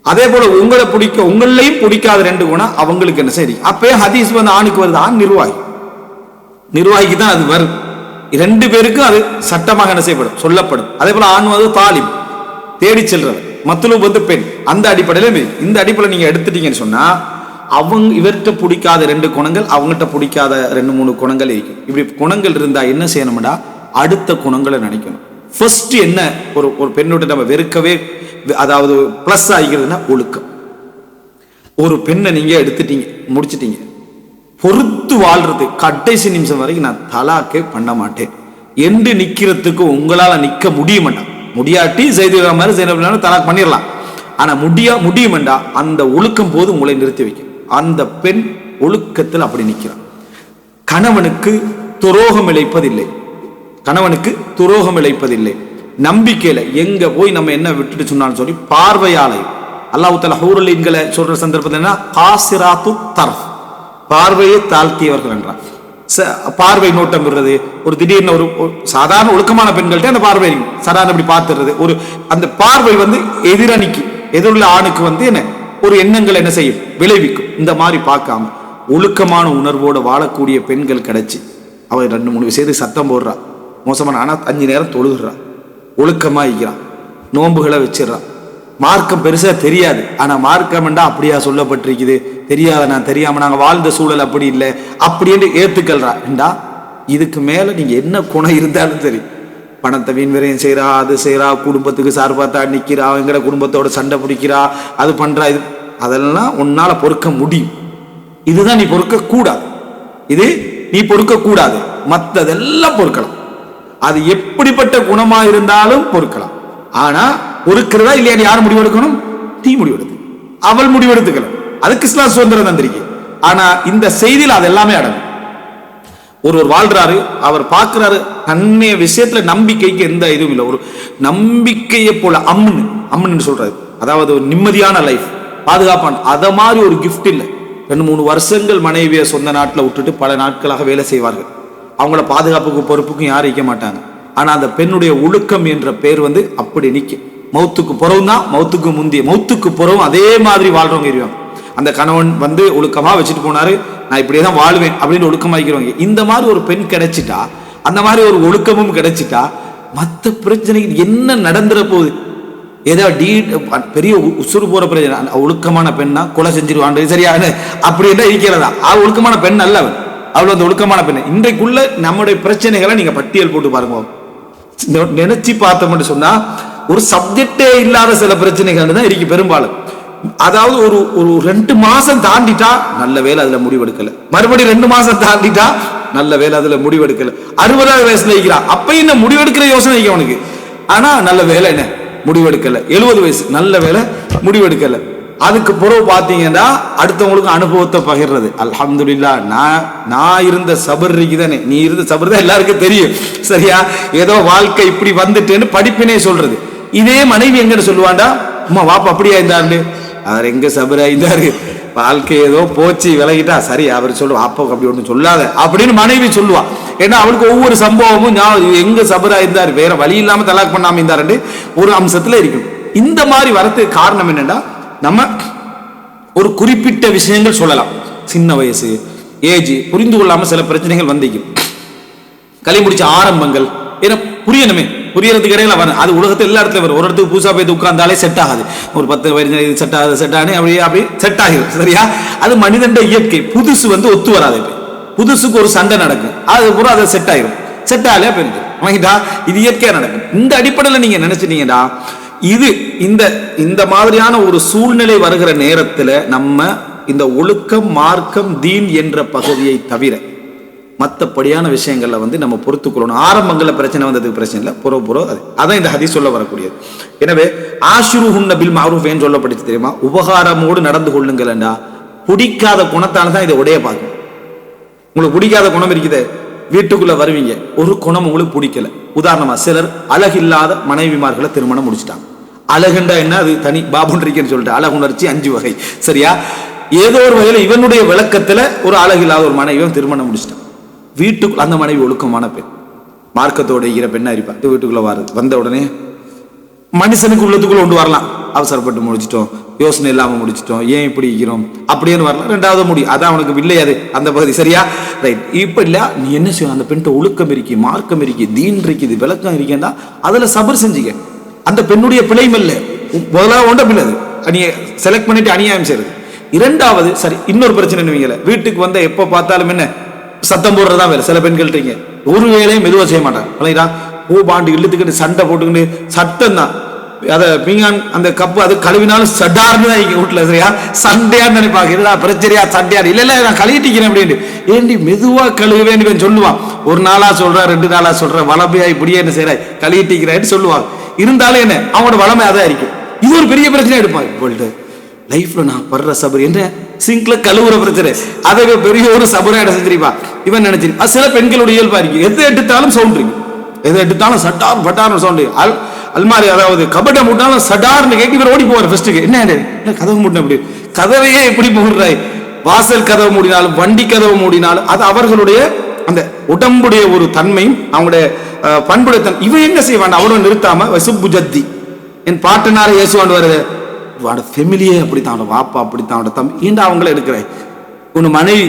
Speaker 1: அதே போல உங்களை உங்களையும் பிடிக்காத 2 குணம் அவங்களுக்கு என்ன சரி. அப்பயே ஹதீஸ் ஆணுக்கு வருது, ஆண் நிர்வாகிக்கு தான் அது வரும். 2 பேருக்கும் அது சட்டமாக என்ன செய்யப்படும், சொல்லப்படும். அதே போல ஆண் தாலிப், தேடி செல்றவர், மத்லூப் பெண். அந்த அடிப்படையில இந்த அடிப்படையில் நீங்க எடுத்துட்டீங்கன்னு சொன்னா, இவர்கிட்ட பிடிக்காத 2 குணங்கள், அவங்ககிட்ட பிடிக்காத 2-3 குணங்கள் இருக்கும். இப்படி குணங்கள் இருந்தா என்ன செய்யணும்டா, அடுத்த குணங்களை நினைக்கணும். ஃபர்ஸ்ட் என்ன, ஒரு பெண்ணோட நம்ம வெறுக்கவே, அதாவது பிளஸ் ஆகிக்கிறதுனா ஒழுக்கம். ஒரு பெண்ணை நீங்க எடுத்துட்டீங்க, முடிச்சிட்டீங்க, பொறுத்து வாழ்றது கடைசி நிமிஷம் வரைக்கும் நான் தலாக்கே பண்ண மாட்டேன் என்று நிக்கிறதுக்கு உங்களால நிக்க முடியுமாட்டா. முடியாட்டி செய்து மாதிரி செய்ய தலாக் பண்ணிடலாம். ஆனா முடியுமெண்டா அந்த ஒழுக்கம் போது உங்களை நிறுத்தி வைக்கும். அந்த பெண் ஒழுக்கத்தில் அப்படி நிற்கிறான். கணவனுக்கு துரோகம் இழைப்பதில்லை, நம்பிக்கையில எங்க போய் நம்ம என்ன விட்டுட்டு சொன்னாலும் சொல்லி பார்வையாலை அல்லாஹ் தஆலா ஹூருல் ஈன்களை சொல்ற சந்தர்ப்பத்தில் என்ன, காசிராத்து தர்ஃப், பார்வையை தாழ்த்தியவர்கள் என்றார். பார்வை நோட்டம் விடுறது, ஒரு திடீர்னு ஒரு சாதாரண ஒழுக்கமான பெண்கள்ட்ட அந்த பார்வை சாதாரண இப்படி பார்த்துறது, ஒரு அந்த பார்வை எதிரணிக்கு எதிர்வுள்ள ஆணுக்கு என்ன ஒரு எண்ணங்கள் என்ன செய்யும், விளைவிக்கும். இந்த மாதிரி பார்க்காம ஒழுக்கமான உணர்வோடு வாழக்கூடிய பெண்கள் கிடைச்சி அவ 2-3 விஷயத்துக்கு சத்தம் போடுறா, மோசமான, ஆனால் 5 நேரம் தொழுகிறா, ஒழுக்கமா இருக்கிறான், நோன்புகளை வச்சிடறான். மார்க்கம் பெருசா தெரியாது, ஆனா மார்க்கம்ண்டா அப்படியா சொல்லப்பட்டிருக்குது, தெரியாத நான் தெரியாம நாங்க வாழ்ந்த சூழல் அப்படி இல்லை அப்படின்னு ஏத்துக்கல்றா. இதுக்கு மேல நீங்க என்ன குணம் இருந்தாலும் சரி, பணத்தை வீண் விரயம் செய்யறா, அது செய்யறா, குடும்பத்துக்கு சார்பாத்தா நிக்கிறா, எங்கட குடும்பத்தோட சண்டை பிடிக்கிறா, அது பண்றா, இது அதெல்லாம் உன்னால பொறுக்க முடியும். இதுதான் நீ பொறுக்க கூடாது, இது நீ பொறுக்க கூடாது. மற்றதெல்லாம் பொறுக்கலாம், அது எப்படிப்பட்ட குணமா இருந்தாலும் பொறுக்கலாம். ஆனா பொறுக்கிறதா இல்லையா யார் முடிவெடுக்கணும், நீ முடிவெடுத்து, அவள் முடிவெடுத்துக்கலாம். அதுக்கு இஸ்லாம் சுதந்திரம் தந்திருக்கு. ஆனா இந்த செய்தியில் அது எல்லாமே அடங்கும். ஒருவர் வாழ்றாரு, அவர் பார்க்கிறாரு, தன்னைய விஷயத்துல நம்பிக்கைக்கு எந்த இதுவும் இல்லை. ஒரு நம்பிக்கையை போல அம்னு சொல்றாரு, அதாவது ஒரு நிம்மதியான லைஃப், பாதுகாப்பான, அத மாதிரி ஒரு கிஃப்ட் இல்லை. 2-3 வருஷங்கள் மனைவியை சொந்த நாட்டில் விட்டுட்டு பல நாட்களாக வேலை செய்வார்கள். அவங்கள பாதுகாப்புக்கு பொறுப்புக்கும் யாரும் வைக்க மாட்டாங்க. ஆனா அந்த பெண்ணுடைய ஒழுக்கம் என்ற பேர் அப்படி நிற்க. மௌத்துக்கு புறவும் தான், மௌத்துக்கு முந்தைய, மௌத்துக்கு புறவும் அதே மாதிரி வாழ்றவங்க இருவாங்க. அந்த கணவன் ஒழுக்கமா வச்சுட்டு போனாரு, நான் இப்படியே தான் வாழ்வேன் அப்படின்னு ஒழுக்கமாக்கிறவங்க. இந்த மாதிரி ஒரு பெண் கிடைச்சிட்டா, அந்த மாதிரி ஒரு ஒழுக்கமும் கிடைச்சிட்டா, மற்ற பிரச்சனைக்கு என்ன நடந்துற போகுது, ஏதோ பெரிய உசுறு போற பிரச்சனை. ஒழுக்கமான பெண்ணா கொலை செஞ்சிருவான், சரியா அப்படின்னா இருக்கிறதா? ஒழுக்கமான பெண் அல்ல அவன், அவள் ஒழுக்கமான பெண். இன்றைக்குள்ள நம்முடைய பிரச்சனைகளை நீங்க பட்டியல் போட்டு பாருங்க, நினைச்சு பார்த்தோம்னு சொன்னா ஒரு சப்ஜெக்டே இல்லாத சில பிரச்சனைகள் தான் இருக்கு பெரும்பாலும். அதாவது ஒரு 2 மாசம் தாண்டிட்டா நல்ல வேலை அதுல முடிவெடுக்கல, மறுபடியும் 2 மாசம் தாண்டிட்டா நல்ல வேலை அதுல முடிவெடுக்கல, 60வது வயசுல இருக்கிறான், அப்ப என்ன முடிவெடுக்கிற யோசனை இருக்கு அவனுக்கு. ஆனா நல்ல வேலை என்ன முடிவெடுக்கல, 70 வயசு நல்ல வேலை முடிவெடுக்கல. அதுக்கு பிறகு பாத்தீங்கன்னா அடுத்தவங்களுக்கு அனுபவத்தை பகிர்றது. அல்ஹம்துலில்லாஹ், நான் இருந்த சபர் இருக்குதானே, நீ இருந்த சபர் தான் எல்லாருக்கும் தெரியும், சரியா? ஏதோ வாழ்க்கை இப்படி வந்துட்டேன்னு படிப்பினே சொல்றது. இதே மனைவி எங்கன்னு சொல்லுவாண்டா, அம்மா வாப்பா அப்படியா இருந்தாரு, அவர் எங்க சபரா இருந்தாரு, வாழ்க்கை ஏதோ போச்சு விலகிட்டா, சரி அவர் சொல்லுவா, அப்பா அப்படி ஒன்றும் சொல்லாத அப்படின்னு மனைவி சொல்லுவா. ஏன்னா அவளுக்கு ஒவ்வொரு சம்பவமும் எங்க சபரா இருந்தாரு, வேற வழி இல்லாம தலாக் பண்ணாம இருந்தாரு ஒரு அம்சத்துல இருக்கும். இந்த மாதிரி வரதுக்கு காரணம் என்னன்னா, நம்ம ஒரு குறிப்பிட்ட விஷயங்கள் சொல்லலாம், சின்ன வயசு ஏஜ் புரிந்து கொள்ளாம சில பிரச்சனைகள் வந்திக்கும், கலை முடிச்ச ஆரம்பங்கள், ஏன்னா புரியணுமே, புரியறதுக்கு இடையில வரும். அது உலகத்தில் எல்லா இடத்துல வரும். ஒரு இடத்துக்கு புதுசா போய் உட்கார்ந்தாலே செட் ஆகாது, ஒரு 10 வயது செட் ஆகுது, செட் ஆனே அப்படி செட் ஆகிடும், சரியா? அது மனிதன் இயற்கை. புதுசு ஒத்து வராது, புதுசுக்கு ஒரு சண்டை நடக்கும், அது பூரா அதை செட் ஆகிடும், செட் ஆகலையா போயிருக்கு வாங்கிட்டா, இது இயற்கையா நடக்கும். இந்த அடிப்படையில் நீங்க நினைச்சிட்டீங்கடா, இது இந்த மாதிரியான ஒரு சூழ்நிலை வருகிற நேரத்தில் நம்ம இந்த ஒழுக்கம், மார்க்கம், தீன் என்ற பகுதியை தவிர மற்றபடியான விஷயங்கள்ல நம்ம பொறுத்துக்கொள்ளணும். ஆரம்பங்களில் பிரச்சனை வந்ததுக்கு பிரச்சனை இல்லை, புறோ அதான் இந்த ஹதீஸ் சொல்ல வரக்கூடியது. எனவே ஆஷிருஹுன்ன பில் மஅரூஃப் ஏன் சொல்லப்பட்டுச்சு தெரியுமா? உபகாரமோடு நடந்து கொள்ளுங்களா. பிடிக்காத குணத்தால தான் இதை உடைய பார்க்கும். உங்களுக்கு பிடிக்காத குணம் இருக்குது, வீட்டுக்குள்ள வருவீங்க, ஒரு குணம் உங்களுக்கு பிடிக்கல. உதாரணமா சிலர் அழகில்லாத மனைவிமார்களை திருமணம் முடிச்சுட்டாங்க. அழகுண்டா என்ன, அது தனி பாபுன்றிக்கன்னு சொல்லிட்டு அழகுணர்ச்சி 5 வகை, சரியா? ஏதோ ஒரு வகையில் இவனுடைய விளக்கத்துல ஒரு அழகில்லாத ஒரு மனைவியும் திருமணம் முடிச்சிட்டான். வீட்டுக்குள்ள அந்த மனைவி ஒழுக்கமான பெண், மார்க்கத்தோட இருக்கிற பெண்ணா இருப்பா. வீட்டுக்குள்ள வந்த உடனே மனுஷனுக்கு உள்ளத்துக்குள்ள கொண்டு வரலாம், அவசரப்பட்டு முடிச்சிட்டோம், யோசனை இல்லாம முடிச்சிட்டோம், ஏன் இப்படி இருக்கிறோம் அப்படின்னு வரலாம். 2வது முடியும், அதான் அவனுக்கு வில்லையாது அந்த பகுதி, சரியா? ரைட். இப்ப இல்ல, நீ என்ன செய்யணும், அந்த பெண்கிட்ட ஒழுக்கம் இருக்கு, மார்க்கம் இருக்கு, தீன் இருக்குது, விளக்கம் இருக்கேன்னா அதுல சபர் செஞ்சுக்க. அந்த பெண்ணுடைய பிழையும் இல்லை, முதலாவது ஒன்ற பிள்ளை நீ செலக்ட் பண்ணிட்டு அநியாயம் செய்யறது. 2வது சரி, இன்னொரு பிரச்சனை என்னவீங்கள, வீட்டுக்கு வந்த எப்ப பார்த்தாலும் என்ன சத்தம் போடுறதா வேலை. சில பெண்கள் இருக்கீங்க, ஒரு வேலையும் மெதுவாக செய்ய மாட்டாங்க, பூ பாண்டு இழுத்துக்கிட்டு சண்டை போட்டுக்கிட்டு சத்தம் தான். அதை பீங்கான் அந்த கப்பு அது கழுவினாலும் சட்டார்னு தான் இங்க வீட்டுல, சரியா? சண்டையான்னு நினைப்பாங்க, இல்லடா பிரச்சனையா சண்டையா, இல்ல நான் கழுவிட்டிக்கிறேன் அப்படின்னு. ஏண்டி மெதுவா கழுவேன்னு சொல்லுவான். ஒரு நாளா சொல்ற, 2 நாளா சொல்ற, வளமையா இப்படியே என்ன செய்யற, கழுவிட்டிக்கிறேன்னு சொல்லுவாங்க. இருந்தாலும் என்ன அவனோட வளமை அதான் இருக்கும். இது ஒரு பெரிய பிரச்சனையா எடுப்பாங்க. இப்பொழுது லைஃப்ல நான் படுற சபர் என்ன, சிங்க்ல கழுவுற பிரச்சனை, அதை பெரிய ஒரு சபரா இடம் செஞ்சிருப்பா இவன் நினைச்சிரு. சில பெண்களுடைய இயல்பா இருக்கு, எதை எடுத்தாலும் சவுண்ட் இருக்கு, எதை எடுத்தாலும் சட்டார் பட்டார் சவுண்டு. அல்மாரி அதாவது கபட்டை மூட்டினாலும் சடார்னு கேட்க இவர் ஓடி போவார் ஃபர்ஸ்ட்டுக்கு. என்ன கதவு மூட்டின அப்படி கதவையே எப்படி மூடுறாய்? வாசல் கதவு மூடினாலும் வண்டி கதவு மூடினாலும் அது அவர்களுடைய அந்த உடம்புடைய ஒரு தன்மையும் அவங்களுடைய பண்புடைய தன்மை. இவன் என்ன செய்வான்? அவனும் நிறுத்தாம வசுப்பு ஜத்தி என் பாட்டனார ஏசுவாண்டு வருது ஃபெமிலியே அப்படித்தான், வாப்பா அப்படித்தான், தம்பி ஏண்டா அவங்கள எடுக்கிறேன். உன் மனைவி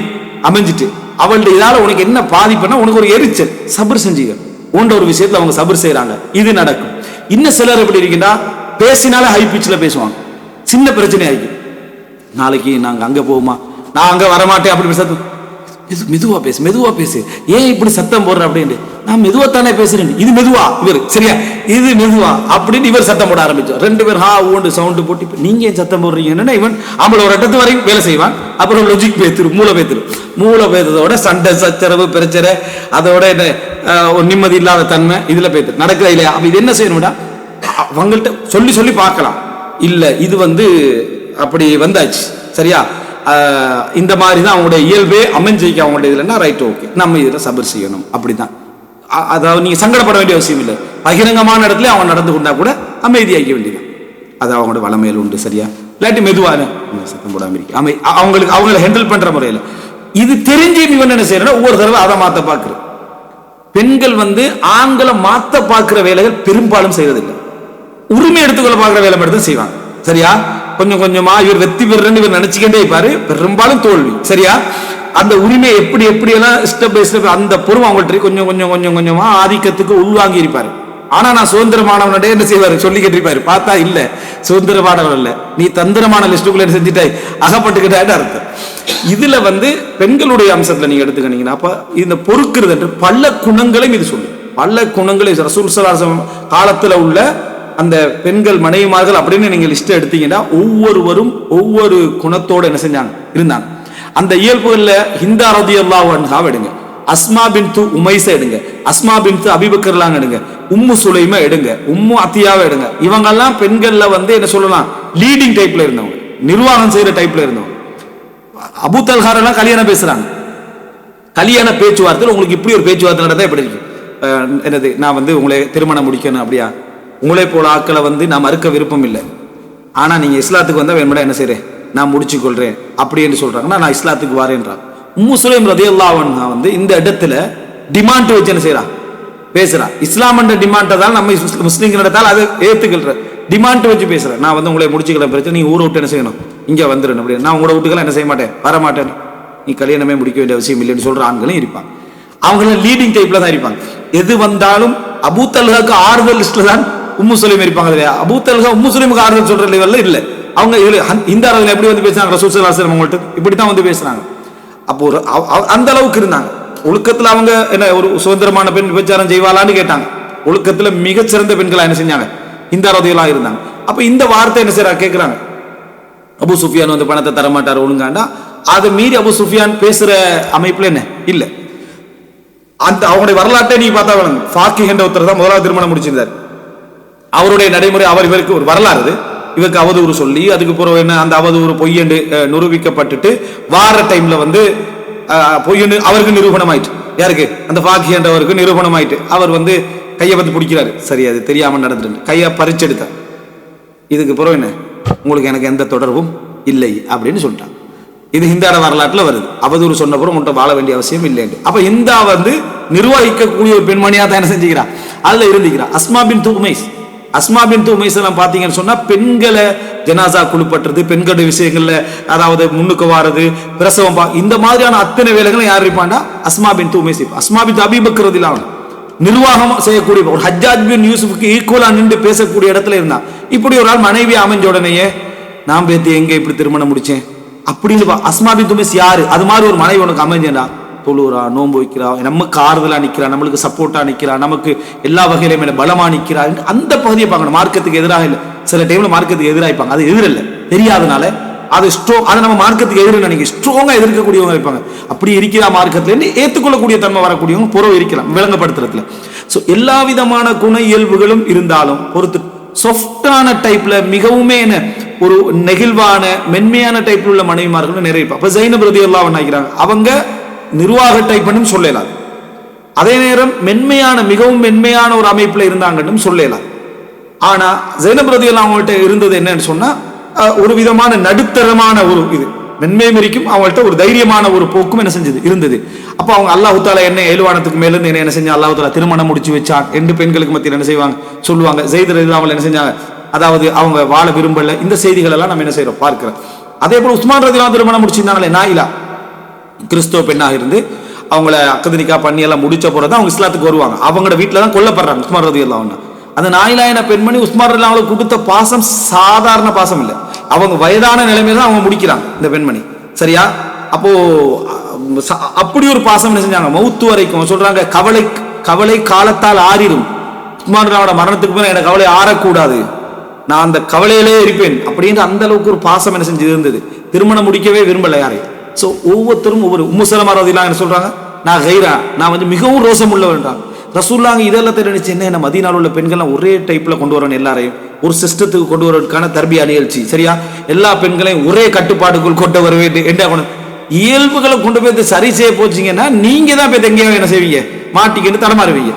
Speaker 1: அமைஞ்சிட்டு அவளுடைய இதால உனக்கு என்ன பாதிப்புன்னா உனக்கு ஒரு எரிச்சல், சபர் செஞ்சுக்க உண்ட ஒரு விஷயத்துல அவங்க சபர் செய்யறாங்க, இது நடக்கும். இன்னும் சிலர் எப்படி இருக்குன்னா பேசினாலே ஹை பிச்சில் பேசுவாங்க, சின்ன பிரச்சனை ஆகி நாளைக்கு நாங்கள் அங்கே போவோமா, நான் அங்கே வரமாட்டேன் அப்படி சத்தம் மெதுவா பேசு மெதுவா பேசு, ஏன் இப்படி சத்தம் போடுற அப்படின்னு. நான் மெதுவா தானே பேசுறேன், இது மெதுவா இவர் சரியா இது மெதுவா அப்படின்னு இவர் சத்தம் போட ஆரம்பிச்சோம். ரெண்டு பேர் ஹா ஊண்டு சவுண்டு போட்டு நீங்க ஏன் சத்தம் போடுறீங்க என்னன்னா இவன் அவளை ஒரு இடத்து வரைக்கும் வேலை செய்வான். அப்புறம் லொஜிக் பேத்துரு மூளை பேத்துறதோட சண்டை சச்சரவு பிரச்சனை அதோட என்ன ஒரு நிம்மதி இல்லாத தன்மை இதுல பேத்து நடக்குதா இல்லையா? அப்ப இது என்ன செய்யணும்டா அவங்கள்ட்ட சொல்லி சொல்லி பார்க்கலாம். இல்ல இது அப்படி வந்தாச்சு சரியா, இந்த மாதிரி தான் அவங்களுடைய இயல்பே அமைஞ்சிக்க அவங்களுடைய இதுலன்னா ரைட் ஓகே நம்ம இதில் சபர் செய்யணும் அப்படிதான். அதாவது நீங்க சங்கடப்பட வேண்டிய அவசியம் இல்லை. பகிரங்கமான இடத்துல அவன் நடந்து கொண்டா கூட அமைதியாக்க வேண்டியதான், அது அவங்களோட வளமையில் உண்டு சரியா. இல்லாட்டி மெதுவான சத்தம் போடாம இருக்கு அவங்களுக்கு அவங்கள ஹேண்டில் பண்ற முறையில் இது தெரிஞ்சு இவன் என்ன செய்யறா ஒவ்வொரு தடவை அதை மாத்த பாக்குற. பெண்கள் ஆண்களை மாத்த பார்க்கிற வேலைகள் பெரும்பாலும் செய்வதில்லை, உரிமை எடுத்துக்கொள்ள பார்க்கிற வேலை மட்டும் செய்வாங்க சரியா. கொஞ்சம் கொஞ்சமா இவர் வெற்றி பெறன்னு இவர் நினைச்சுக்கிட்டே இருப்பாரு, பெரும்பாலும் தோல்வி சரியா. அந்த உரிமை எப்படி எல்லாம் ஸ்டெப் பை ஸ்டெப் அந்த பொறுமை அவங்கள்ட்ட கொஞ்சம் கொஞ்சம் கொஞ்சம் கொஞ்சமா ஆதிக்கத்துக்கு உள்வாங்கி இருப்பாரு. ஆனா நான் சுதந்திரமானவனே என்ன செய்வாரு சொல்லிக்கிட்டு இருப்பாரு, பார்த்தா இல்ல சுதந்திரமானவன் இல்ல நீ தந்திரமான லிஸ்டுக்குள்ள செஞ்சுட்டாய் அகப்பட்டுக்கிட்டான்னு அர்த்தம். இதுல பெண்களுடைய அம்சத்துல நீங்க எடுத்துக்கிட்டீங்கன்னா அப்ப இந்த பொறுக்கிறது என்று பல குணங்களையும் இது சொல்லும், பல குணங்களையும் ரசூல் ஸல்லல்லாஹு அலைஹி வஸல்லம் காலத்துல உள்ள அந்த பெண்கள் மனைவிமார்கள் அப்படின்னு நீங்க லிஸ்ட் எடுத்தீங்கன்னா ஒவ்வொருவரும் ஒவ்வொரு குணத்தோட என்ன செஞ்சாங்க இருந்தாங்க. அந்த இயல்புகள்ல ஹிந்தா ரலியல்லாஹு அன்ஹா எடுங்க, அஸ்மா பின்து உமைஸ எடுங்க, அஸ்மா பின்து அபீபக்கர்லாம் எடுங்க, உம்மு சுலைமா எடுங்க, உம்மு அத்தியாவை எடுங்க. இவங்கெல்லாம் பெண்கள்ல என்ன சொல்லலாம் லீடிங் டைப்ல இருந்தவங்க, நிர்வாகம் செய்யற டைப்ல இருந்தவங்க. அபூ தல்ஹா எல்லாம் கல்யாணம் பேசுறாங்க, கல்யாண பேச்சுவார்த்தை உங்களுக்கு இப்படி ஒரு பேச்சுவார்த்தை நடந்தா எப்படி இருக்கு என்னது நான் உங்களை திருமணம் முடிக்கணும் அப்படியா, உங்களே போல ஆக்களை நான் மறுக்க விருப்பம் இல்லை, ஆனா நீங்க இஸ்லாத்துக்கு வந்தா வேணும்டா என்ன செய்றேன் நான் முடிச்சு கொள்றேன் அப்படி என்று சொல்றாங்கன்னா நான் இஸ்லாத்துக்கு வரேன்றாங்க. உம்மு சுலைம் ரலியல்லாஹு அன்ஹா இந்த இடத்துல டிமாண்ட் வச்சு என்ன செய்யறா பேசுறா. இஸ்லாம் என்ற டிமாண்ட் தான் நம்ம முஸ்லீம்கள் இடத்தால் அதை ஏத்துக்கொள்ற டிமாண்ட் வச்சு பேசுறேன். நான் உங்களை முடிச்சுக்கிற பிரச்சனை நீ ஊரை விட்டு என்ன செய்யணும் இங்க வந்துடணும் அப்படின்னு, நான் உங்களோட வீட்டுக்கெல்லாம் என்ன செய்ய மாட்டேன் வரமாட்டேன், நீ கல்யாணமே முடிக்க வேண்டிய அவசியம் இல்லைன்னு சொல்ற ஆண்களும் இருப்பாங்க. அவங்க லீடிங் டைப்ல தான் இருப்பாங்க. எது வந்தாலும் அபூ தல்ஹாக்கு ஆறுதல் லிஸ்ட்ல தான் உம்மு சுலைம் இருப்பாங்க இல்லையா. அபூ தல்ஹா உம்மு சுலைமுக்கு ஆறுதல் சொல்ற லெவல்ல இல்ல. அவங்க இந்த அளவில் எப்படி பேசுறாங்க ரசூல் ஸல்லல்லாஹு அலைஹி வஸல்லம் அவங்கள்ட்ட இப்படித்தான் பேசுறாங்க. அப்போ அந்த அளவுக்கு இருந்தாங்க ஒழுக்கத்துல. அவங்க என்ன ஒரு சுதந்திரமான பெண் விபச்சாரம் செய்வாளான்னு கேட்டாங்க. ஒழுக்கத்துல மிகச்சிறந்த பெண்களா என்ன செஞ்சாங்க இந்த ரலியல்லாஹு இருந்தாங்க. அப்ப இந்த வார்த்தை என்ன செய்யறா கேட்கிறாங்க, அபூ சுஃபியான் பணத்தை தரமாட்டார் ஒழுங்காண்டா அதை மீறி அபூ சுஃபியான் பேசுற அமைப்புல என்ன இல்ல. அந்த அவங்களுடைய வரலாற்றை நீ பார்த்தா ஃபாக்கிஹ் என்ற ஒருத்தர் தான் முதலாவது திருமணம் முடிச்சிருந்தார். அவருடைய நடைமுறை இவருக்கு ஒரு வரலாறு, இவருக்கு அவதூறு சொல்லி அதுக்கு பிறகு என்ன அந்த அவதூறு பொய் என்று நிரூபிக்கப்பட்டுட்டு வார டைம்ல பொய் அவருக்கு நிரூபணம் ஆயிட்டு, யாருக்கு அந்த ஃபாக்கிஹ் என்றவருக்கு நிரூபணம் ஆயிட்டு அவர் கையை பிடிக்கிறாரு, சரி அது தெரியாம நடந்துட்டு கையை பறிச்செடுத்தார். இதுக்கு பிறகு என்ன உங்களுக்கு எனக்கு எந்த தொடர்பும் இல்லை அப்படின்னு சொல்லிட்டாங்க. இது ஹிந்தாட வரலாற்றுல வருது. அவதூறு சொன்ன பிறகு உன்ட்ட வாழ வேண்டிய அவசியம் இல்லைன்னு. அப்ப இந்தா நிர்வகிக்கக்கூடிய ஒரு பெண்மணியா தான் என்ன செஞ்சுக்கிறா அதுல இருந்துக்கிறா. அஸ்மா பின்து உமைஸ், அஸ்மா பின்து உமைஸ் எல்லாம் பாத்தீங்கன்னு சொன்னா பெண்களை ஜனாசா குழுப்பட்டுறது, பெண்களுடைய விஷயங்கள்ல அதாவது முன்னுக்கு வாரது, பிரசவம் இந்த மாதிரியான அத்தனை வேலைகளும் யார் இருப்பாண்டா அஸ்மா பின்து உமைஸ். அஸ்மா பின்து அபீபக்கர் ரலியல்லாஹு அன்ஹு நிர்வாகம் செய்யக்கூடிய ஒரு ஹஜ்ஜாஜ் பின் யூசுஃப்க்கு ஈக்குவலா நின்று பேசக்கூடிய இடத்துல இருந்தா. இப்படி ஒரு ஆள் மனைவி அமைஞ்ச உடனேயே நான் பேத்தி எங்க இப்படி திருமணம் முடிச்சேன் அப்படின்னு அஸ்மா பின்து உமைஸ் யாரு அது மாதிரி ஒரு மனைவி உனக்கு அமைஞ்சேன்டா, தொழுறா நோன்பு வைக்கிறா, நமக்கு ஆறுதலா நிக்கிறா, நம்மளுக்கு சப்போர்ட்டா நிக்கிறா, நமக்கு எல்லா வகையிலுமே பலமா நிக்கிறா, அந்த பகுதியை பார்க்கணும். மார்க்கத்துக்கு எதிராக இல்லை, சில டைம்ல மார்க்கத்துக்கு எதிராக அது எதிரில்லை தெரியாதனால அது ஸ்ட்ராங், அதை நம்ம மார்க்கத்துக்கு எதிர நினைக்க ஸ்ட்ராங்கா எதிர்க்கக்கூடியவங்க இருப்பாங்க. அப்படி இருக்கிறா மார்க்கத்துல ஏற்றுக்கொள்ளக்கூடிய தன்மை வரக்கூடியவங்க புறவு இருக்கலாம் விளங்கப்படுத்துறதுல. ஸோ எல்லா விதமான குண இயல்புகளும் இருந்தாலும் பொறுத்து சாஃப்டான டைப்ல மிகவுமே ஒரு நெகிழ்வான மென்மையான டைப்ல உள்ள மனைவிமார்கள் நிறைய இருப்பாங்க. இப்ப ஜைனப் ரலியல்லாஹு அன்ஹா நினைக்கிறாங்க அவங்க நிர்வாக டைப்னு சொல்லலாம், அதே நேரம் மென்மையான மிகவும் மென்மையான ஒரு அமைப்புல இருந்தாங்கன்னு சொல்லலாம். ஆனா ஜைனப் ரலியல்லாஹு அவங்கள்ட்ட இருந்தது என்னன்னு சொன்னா ஒரு விதமான நடுத்தரமான ஒரு இது மென்மையும் இருக்கும், அவங்கள்ட்ட ஒரு தைரியமான ஒரு போக்கும் என்ன செஞ்சது இருந்தது. அப்ப அவங்க அல்லாஹ் தஆலா என்ன ஏழுவானத்துக்கு மேல இருந்து என்ன செஞ்சா அல்லாஹ் தஆலா திருமணம் முடிச்சு வச்சான். 2 பெண்களுக்கு மத்தியில் என்ன செய்வாங்க சொல்லுவாங்க. ஸைத் ரலியல்லாஹு அவங்க என்ன செஞ்சாங்க, அதாவது அவங்க வாழ விரும்பல. இந்த செய்திகள் எல்லாம் நம்ம என்ன செய்யறோம் பார்க்கிறோம். அதே போல உஸ்மான் ரலியல்லாஹு திருமணம் முடிச்சிருந்தாங்களே நாயிலா, கிறிஸ்தவ பெண்ணாக இருந்து அவங்கள அக்கதனிக்கா பண்ணி எல்லாம் முடிச்ச போறதான் அவங்க இஸ்லாத்துக்கு வருவாங்க. அவங்களோட வீட்டில தான் கொல்லப்படுறாங்க உஸ்மான் ரலியல்லாஹு அன்ஹு. அந்த நாயிலா என பெண்மணி உஸ்மான் ரலியல்லாஹு அவங்களுக்கு கொடுத்த பாசம் சாதாரண பாசம் இல்லை. அவங்க வயதான நிலைமையில தான் அவங்க முடிக்கிறாங்க இந்த பெண்மணி, சரியா? அப்போ அப்படி ஒரு பாசம் என்ன செஞ்சாங்க மௌத்து வரைக்கும். சொல்றாங்க கவலை காலத்தால் ஆறிடும். உஸ்மான் ரலியல்லாஹு மரணத்துக்கு பிறகு எனக்கு கவலை ஆறக்கூடாது, நான் அந்த கவலையிலே இருப்பேன் அப்படின்ற அந்த அளவுக்கு ஒரு பாசம் என்ன செஞ்சு இருந்தது. திருமணம் முடிக்கவே விரும்பல யாரையும். ஸோ ஒவ்வொருத்தரும் ஒவ்வொரு. உம்மு சலமா ரலியல்லாஹு என்ன சொல்றாங்க, நான் கைரா, நான் வந்து மிகவும் ரோசம் உள்ளவன்றாங்க. ரசூலுல்லாஹ் இதெல்லாம் நினைச்சு என்ன மதீனாவில் உள்ள பெண்கள்லாம் ஒரே டைப்ல கொண்டு வரணும், எல்லாரையும் ஒரு சிஸ்டத்துக்கு கொண்டு வரதுக்கான தர்பியா நிகழ்ச்சி, சரியா? எல்லா பெண்களையும் ஒரே கட்டுப்பாட்டுக்குள் கொண்டு வர வேண்டும் என்ன இயல்புகளை கொண்டு போய் சரி செய்ய போச்சிங்கன்னா நீங்க தான் போய் எங்கேயும் என்ன செய்வீங்க, மாட்டிக்கிட்டு தடமாறுவீங்க.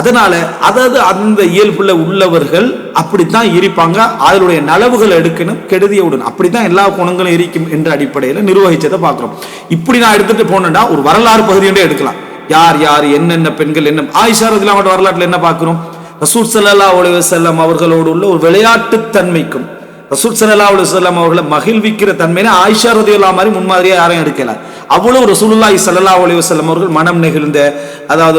Speaker 1: அதனால அதாவது அந்த இயல்புல உள்ளவர்கள் அப்படித்தான் இருப்பாங்க. அதனுடைய நலவுகளை எடுக்கணும், கெடுதியை விடணும். அப்படித்தான் எல்லா குணங்களும் இருக்கும் என்ற அடிப்படையில் நிர்வகிச்சதை பார்க்கிறோம். இப்படி நான் எடுத்துட்டு போனேன்னா ஒரு வரலாறு பகுதியோட எடுக்கலாம். யார் யார் என்னென்ன பெண்கள் என்ன. ஆயிஷா ரலியல்லாஹு அன்ஹா வரலாற்றில் என்ன பார்க்கிறோம், ரசூல் ஸல்லல்லாஹு அலைஹி வஸல்லம் அவர்களோடு உள்ள ஒரு விளையாட்டு தன்மைக்கும் ரசூல் ஸல்லல்லாஹு அலைஹி வஸல்லம் அவர்களை மகிழ்விக்கிற தன்மைனா ஆயிஷா ரலியல்லாஹு மாதிரி முன்மாதிரியா யாரையும் எடுக்கல. அவ்வளவு ரசூலுல்லாஹி ஸல்லல்லாஹு அலைஹி வஸல்லம் அவர்கள் மனம் நெகிழ்ந்த, அதாவது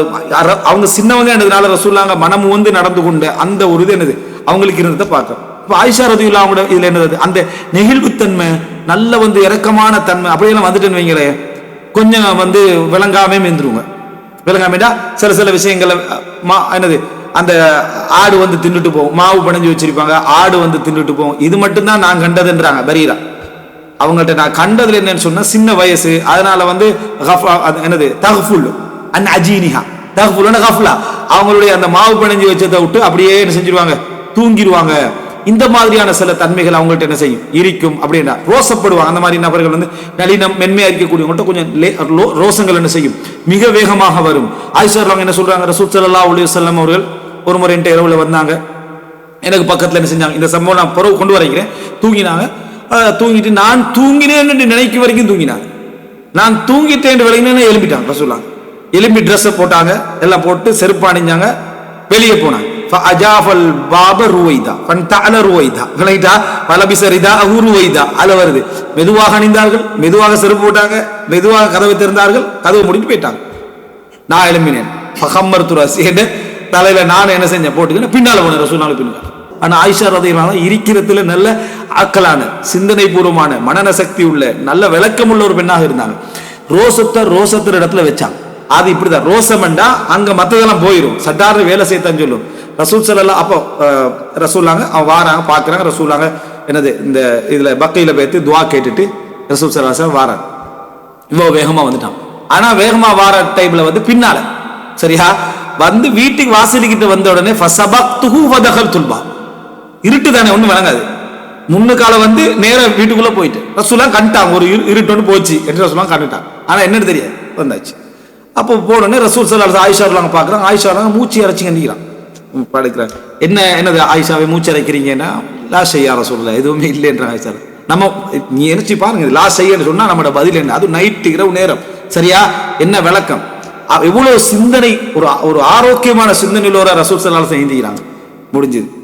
Speaker 1: அவங்க சின்னவங்க என்றதுனால ரசூலுல்லாஹ் மனம் வந்து நடந்து கொண்ட அந்த ஒரு இது என்னது அவங்களுக்கு இருந்ததை பார்க்கிறோம். இப்போ ஆயிஷா ரலியல்லாஹு அன்ஹா இதுல என்னது அந்த நெகிழ்வுத்தன்மை, நல்ல வந்து இரக்கமான தன்மை அப்படியெல்லாம் வந்துட்டுன்னு வைங்களேன், கொஞ்சம் வந்து விளங்காமே இருந்துருவாங்க. விளங்காமடா சில விஷயங்கள் என்னது அந்த ஆடு வந்து தின்னுட்டு போகும், மாவு படைஞ்சு வச்சிருப்பாங்க, ஆடு வந்து தின்னுட்டு போகும். இது மட்டும்தான் நான் கண்டதுன்றாங்க பரீரா. அவங்கள்ட்ட நான் கண்டதுல என்னன்னு சொன்னா சின்ன வயசு, அதனால வந்து என்னது தஹ்ஃபுல் அன் அஜீனிஹா, தஹ்ஃபுல்னா கஃப்லா, அவங்களுடைய அந்த மாவு படைஞ்சு வச்சதை விட்டு அப்படியே என்ன செஞ்சிருவாங்க, தூங்கிடுவாங்க. இந்த மாதிரியான சில தன்மைகள் அவங்கள்ட்ட என்ன செய்யும் இருக்கும். அப்படின்னா ரோசப்படுவாங்க. அந்த மாதிரி நபர்கள் வந்து நளினம் மென்மையா இருக்கக்கூடியவங்கள்ட்ட கொஞ்சம் ரோசங்கள் என்ன செய்யும், மிக வேகமாக வரும். ஆயிஷா அவங்க என்ன சொல்றாங்க, ரசூல் ஸல்லல்லாஹு அலைஹி வஸல்லம் அவர்கள் ஒரு முறை என்கிட்ட இரவுல வந்தாங்க. எனக்கு பக்கத்துல என்ன செஞ்சாங்க, இந்த சம்பவம் நான் பிறகு கொண்டு வரைக்கிறேன். தூங்கினாங்க. தூங்கிட்டு நான் தூங்கினேன்னு நினைக்க வரைக்கும் தூங்கினாங்க. நான் தூங்கிட்டேன் விளங்கினே எழுப்பிட்டாங்க. ரசூலுல்லாஹ் எலும்பி ட்ரெஸ்ஸை போட்டாங்க, எல்லாம் போட்டு செருப்பு அணிஞ்சாங்க, வெளியே போனாங்க. ஃபஅஜாஃபல் பாப ருவைதா ஃபன்தஅல ருவைதா கலைட்டா ஃபலபிஸ ரிதாஹு ருவைதா. அல வருது. மெதுவாக அணிந்தார்கள், மெதுவாக செருப்பு போட்டாங்க, மெதுவாக கதவை திறந்தார்கள், கதவை மூடிட்டு போயிட்டாங்க. நான் எழும்பினேன். ஃபஹம்மர்து ரஸி, தலையில நான் என்ன செஞ்சேன் போட்டுக்கிட்டு பின்னால போனேன். ரசூலுல்லாஹ் பின்னால. ஆனா ஆயிஷா ரலியல்லாஹு அன்ஹா இருக்கிறதுல நல்ல ஆக்கலான, சிந்தனை பூர்வமான, மனன சக்தி உள்ள, நல்ல விளக்கம் உள்ள ஒரு பெண்ணாக இருந்தாங்க. ரோசத்தை இடத்துல வச்சாங்க. அது இப்படிதான் ரோசம்ண்டா அங்க மத்ததெல்லாம் போயிடும், சட்டார வேலை செய்யத்தான் சொல்லும். ரசூல் ஸல்லல்லாஹு அப்போ ரசூலாங்க அவன் வாராங்க, பாக்குறாங்க. ரசூலாங்க என்னது இந்த இதுல பக்கையில போயிட்டு துவா கேட்டுட்டு ரசூல் ஸல்லல்லாஹு அலைஹி வஸல்லம் வாராங்க. இவ்வளவு வேகமா வந்துட்டான். ஆனா வேகமா வார டைம்ல வந்து பின்னால, சரியா வந்து வீட்டுக்கு வாசலிக்கிட்ட வந்த உடனே ஃபஸபக்துஹு வதகல்துல் பாப், இருட்டு தானே ஒண்ணு விளங்காது. முன்னுக்கால வந்து நேர வீட்டுக்குள்ள போயிட்டு ரசூலுல்லாஹ் கண்டாங்க, ஒரு இருட்டு ஒன்று போச்சு என்று ரசூலுல்லாஹ் கண்டுட்டாங்க. ஆனா என்னன்னு தெரியாது, வந்தாச்சு. அப்போ போனோடனே ரசூல் ஸல்லல்லாஹு அலைஹி வஸல்லம் ஆயிஷா பாக்குறாங்க. ஆயிஷா மூச்சு இறைச்சி கண்டிக்கிறாங்க, படுக்கிறாங்க. என்னது ஆயிஷாவை மூச்சு அரைக்கிறீங்கன்னா, லா ஷையா ரசூலுல்லாஹ், எதுவுமே இல்லைன்ற ஆயிஷா. நம்ம நீ நினைச்சு பாருங்க, லா ஷையான்னு சொன்னா நம்மளோட பதில் என்ன, அது நைட்டு இரவு நேரம், சரியா? என்ன விளக்கம், எவ்வளவு சிந்தனை, ஒரு ஆரோக்கியமான சிந்தனையிலோட ரசூல் ஸல்லல்லாஹு அலைஹி வஸல்லம் எழுதிக்கிறாங்க.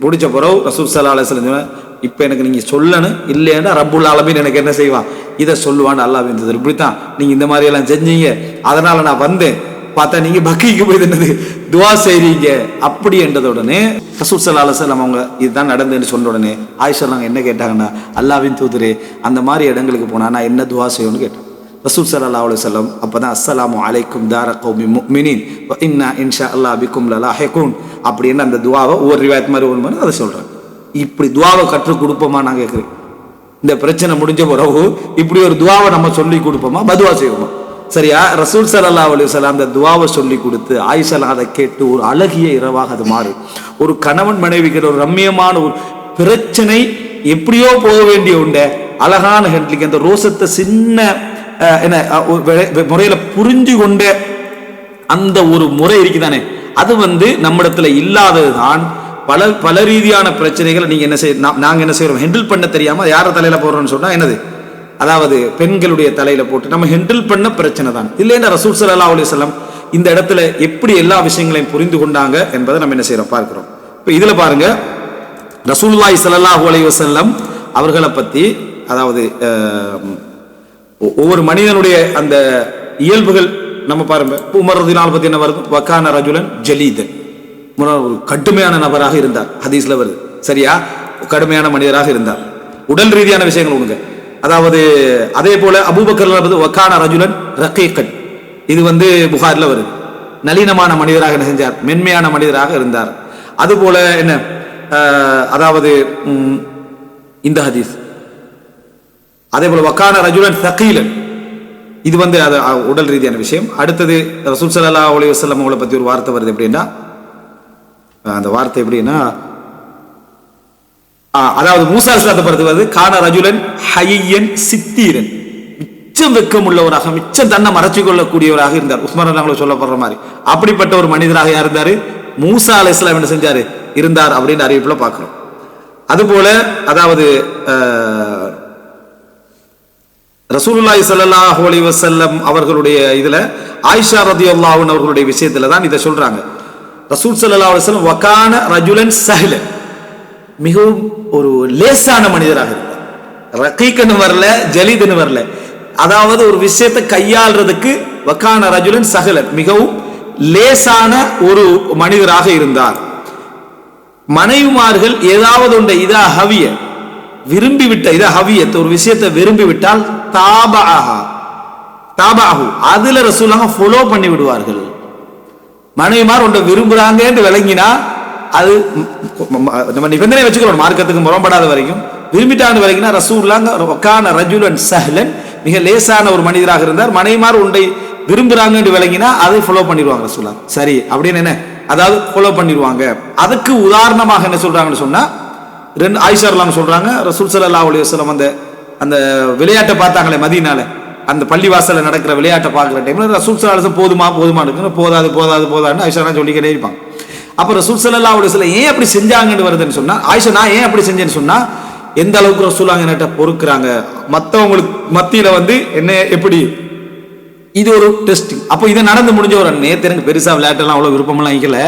Speaker 1: முடிச்ச பிறகு ரசூல் ஸல்லல்லாஹு அலைஹி வஸல்லம் இப்ப எனக்கு நீங்க சொல்லணும், இல்லைன்னா ரப்புல் ஆலமீன் எனக்கு என்ன செய்வான், இதை சொல்லுவான்னு அல்லாஹ் இருந்தது. இப்படித்தான் நீங்க இந்த மாதிரி எல்லாம் செஞ்சீங்க, அதனால நான் வந்தேன். பார்த்தா நீங்க பக்கிக்கு போய் என்னது துவா செய்றீங்க அப்படி என்றத உடனே ரசூல் ஸல்லல்லாஹு அலைஹி வஸல்லம் அவங்க இதுதான் நடந்துன்னு சொன்ன உடனே ஆயிஷா நாங்க என்ன கேட்டாங்கன்னா, அல்லாஹ்வின் தூதரே அந்த மாதிரி இடங்களுக்கு போனா நான் என்ன துவா செய்யணும்னு கேட்டேன். ரசூல் ஸல்லல்லாஹு அலைஹி வஸல்லம் அப்பதான் அஸ்ஸலாமு அலைக்கும் தார கௌமி முஃமினீன் வ இன்னா இன்ஷா அல்லாஹ் பிக்கும் லலாஹிகூன் அப்படின்னு அந்த துவாவை ஒவ்வொரு ரிவாயத் மாதிரி ஒரு மாதிரி அதை சொல்றேன். இப்படி துவாவை கற்றுக் கொடுப்போமா நான் கேட்கிறேன். இந்த பிரச்சனை முடிஞ்ச பிறகு இப்படி ஒரு துவாவை நம்ம சொல்லி கொடுப்போமா, பதுவா செய்வோமா, சரியா? ரசூல் ஸல்லல்லாஹு அலைஹி வஸல்லம் அந்த துவாவை சொல்லி கொடுத்து ஆயிஷா அதை கேட்டு ஒரு அழகிய இரவாக அது மாறு. ஒரு கணவன் மனைவிக்கிற ஒரு ரம்மியமான ஒரு பிரச்சனை எப்படியோ போக வேண்டிய உண்ட அழகான ஹெண்ட்லிக்கு அந்த ரோசத்தை சின்ன என்ன முறையில புரிஞ்சு கொண்ட அந்த ஒரு முறை இருக்குதானே, அது வந்து நம்மிடத்துல இல்லாததுதான் பல ரீதியான பிரச்சனைகளை நீங்க என்ன செய்ய நாங்க என்ன செய்யறோம், ஹெண்டில் பண்ண தெரியாம யார தலையில போடுறோம்னு சொன்னா என்னது, அதாவது பெண்களுடைய தலையில போட்டு நம்ம ஹெண்டில் பண்ண பிரச்சனை தான். இல்லைன்னா ரசூல் ஸல்லல்லாஹு அலைஹி வஸல்லம் இந்த இடத்துல எப்படி எல்லா விஷயங்களையும் புரிந்து கொண்டாங்க என்பதை நம்ம என்ன செய்யறோம் பார்க்கிறோம். இப்ப இதுல பாருங்க, ரசூலுல்லாஹி ஸல்லல்லாஹு அலைஹி வஸல்லம் அவர்களை பத்தி, அதாவது ஒவ்வொரு மனிதனுடைய அந்த இயல்புகள் நம்ம பாருங்க. உமர் ரலியல்லாஹு அன்ஹு பத்தி என்ன வருது, வகான ரஜுலன் ஜலீதன், ஒரு கடுமையான நபராக இருந்தார், ஹதீஸ்ல வருது. சரியா, கடுமையான மனிதராக இருந்தார். உடல் ரீதியான விஷயங்கள் உங்க, அதாவது அதே போல அபூபக்கர் வகான ரஜுலன் ரகீகன், இது புகாரில் வருது. நளினமான மனிதராக என்ன செஞ்சார், மென்மையான மனிதராக இருந்தார். அதுபோல என்ன, அதாவது இந்த ஹதீஸ் அதே போல வகான ரஜுலன் தகீலன், இது அது உடல் ரீதியான விஷயம். அடுத்தது ரசூல் ஸல்லல்லாஹு அலைஹி வஸல்லம் அவங்களை பத்தி ஒரு வார்த்தை வருது. எப்படின்னா, அந்த வார்த்தை எப்படின்னா, அதாவது மூசா அலைஹிஸ்ஸலாத்தை பத்தி வருது, கான ரஜுலன் ஹய்யன் சித்தீரன், மிச்சம் வெக்கம் உள்ளவராக, மிச்சம் தன்னை மறைச்சு கொள்ளக்கூடியவராக இருந்தார். உஸ்மான் ரலியல்லாஹு சொல்லப்படுற மாதிரி அப்படிப்பட்ட ஒரு மனிதராக யார் இருந்தாரு, மூசா அலைஹிஸ்ஸலாம் என்ன செஞ்சாரு, இருந்தார் அப்படின்னு அறிவிப்புல பார்க்கிறோம். அதுபோல அதாவது ரசூலுல்லாஹி ஸல்லல்லாஹு அலைஹி வஸல்லம் அவர்களுடைய இதுல ஆயிஷா ரலியல்லாஹு அன்ஹா அவர்களுடைய விஷயத்துல தான் இதை சொல்றாங்க. ரசூல் ஸல்லல்லாஹு அலைஹி வஸல்லம் வகான ரஜுலன் சஹ்லன், மிகவும் ஒரு லேசான மனிதராக இருந்தார். ரகீகன்னு வரல, ஜலீதுன்னு வரல, அதாவது ஒரு விஷயத்தை கையாளுறதுக்கு வகான ரஜுலன் சஹ்லன், மிகவும் லேசான ஒரு மனிதராக இருந்தார். மனைவிமார்கள் ஏதாவது ஒன்றை இதா ஹவிய விரும்பி விட்ட, இதா ஹவியத் ஒரு விஷயத்தை விரும்பி விட்டால் தாபாஹு அதுல ரசூலுல்லாஹ் ஃபாலோ பண்ணி விடுவார்கள். மனைவிமார் ஒன்றை விரும்புறாங்க என்று விளங்கினா அது நம்ம நிபந்தனை வச்சுக்கிறோம், மார்க்கத்துக்கு முரண்படாத வரைக்கும் விரும்பிட்டான்னு விளங்கினா ரசூலுல்லாஹ் வகான ரஜுலன் சஹ்லன், மிக லேசான ஒரு மனிதராக இருந்தார். மனைவிமார் ஒன்றை விரும்புறாங்க என்று விளங்கினா அதை ஃபாலோ பண்ணிடுவாங்க ரசூலுல்லாஹ். சரி அப்படின்னு என்ன, அதாவது ஃபாலோ பண்ணிடுவாங்க. அதுக்கு உதாரணமாக என்ன சொல்றாங்கன்னு சொன்னா, ஆயிஷா ரலியல்லாஹு சொல்றாங்க, ரசூல் ஸல்லல்லாஹு அலைஹி வஸல்லம் அந்த விளையாட்டை பார்த்தாங்களே மதீனால, அந்த பள்ளிவாசல்ல நடக்கிற விளையாட்டை பார்க்குற டைம்ல ரசூல் ஸல்லல்லாஹு அலைஹி வஸல்லம் போதாதுன்னு ஆயிஷா சொல்லிக்கிட்டே இருப்பாங்க. அப்ப ரசூல் ஸல்லல்லாஹு அலைஹி வஸல்லம் ஏன் அப்படி செஞ்சாங்கன்னு வருதுன்னு சொன்னா, ஆயிஷா நான் ஏன் அப்படி செஞ்சேன்னு சொன்னா, எந்த அளவுக்கு ரசூலுல்லாஹ் என்கிட்ட பொறுக்குறாங்க, மற்றவங்களுக்கு மத்தியில என்ன எப்படி, இது ஒரு டெஸ்டிங். அப்போ இதை நடந்து முடிஞ்ச ஒரு நேற்று எனக்கு பெருசா விளையாட்டெல்லாம் அவ்வளோ விருப்பமெல்லாம் வைக்கல,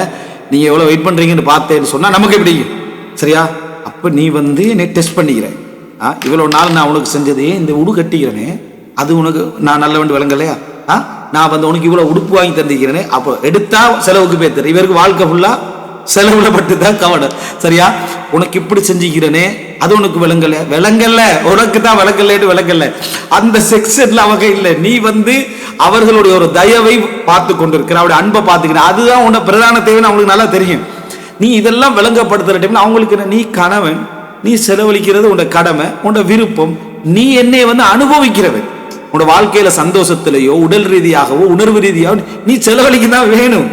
Speaker 1: நீங்க எவ்வளவு வெயிட் பண்றீங்கன்னு பார்த்தேன்னு சொன்னா நமக்கு எப்படி, சரியா, அப்ப நீ என்னை டெஸ்ட் பண்ணிக்கிறேன், இவ்வளவு நாள் நான் உனக்கு செஞ்சதே இந்த உடு கட்டிக்கிறேனே, அது உனக்கு நான் நல்ல வேண்டு விளங்கலையா, நான் உனக்கு இவ்வளவு உடுப்பு வாங்கி தந்திக்கிறேனே, அப்போ எடுத்தா செலவுக்கு பேத்துற, இவருக்கு வாழ்க்கை ஃபுல்லா செலவுல பட்டு தான் கவனம், சரியா, உனக்கு இப்படி செஞ்சுக்கிறேனே அது உனக்கு விளங்கல்ல, உனக்கு தான் விளங்கல்ல, அந்த செக்ஷன்ல அவங்க இல்லை. நீ அவர்களுடைய ஒரு தயவை பார்த்து கொண்டிருக்கிற, அவருடைய அன்பை பார்த்துக்கிற, அதுதான் உன்னை பிரதான தேவைன்னு அவங்களுக்கு நல்லா தெரியும். நீ இதெல்லாம் விளங்கப்படுத்துற டைம்ல அவங்களுக்கு நீ கணவன், நீ செலவழிக்கிறது உன்னோட கடமை, உன்னோட விருப்பம், நீ என்னை அனுபவிக்கிறவன், உன்னோட வாழ்க்கையில சந்தோஷத்திலேயோ உடல் ரீதியாகவோ உணர்வு ரீதியாகவோ நீ செலவழிக்க தான் வேணும்.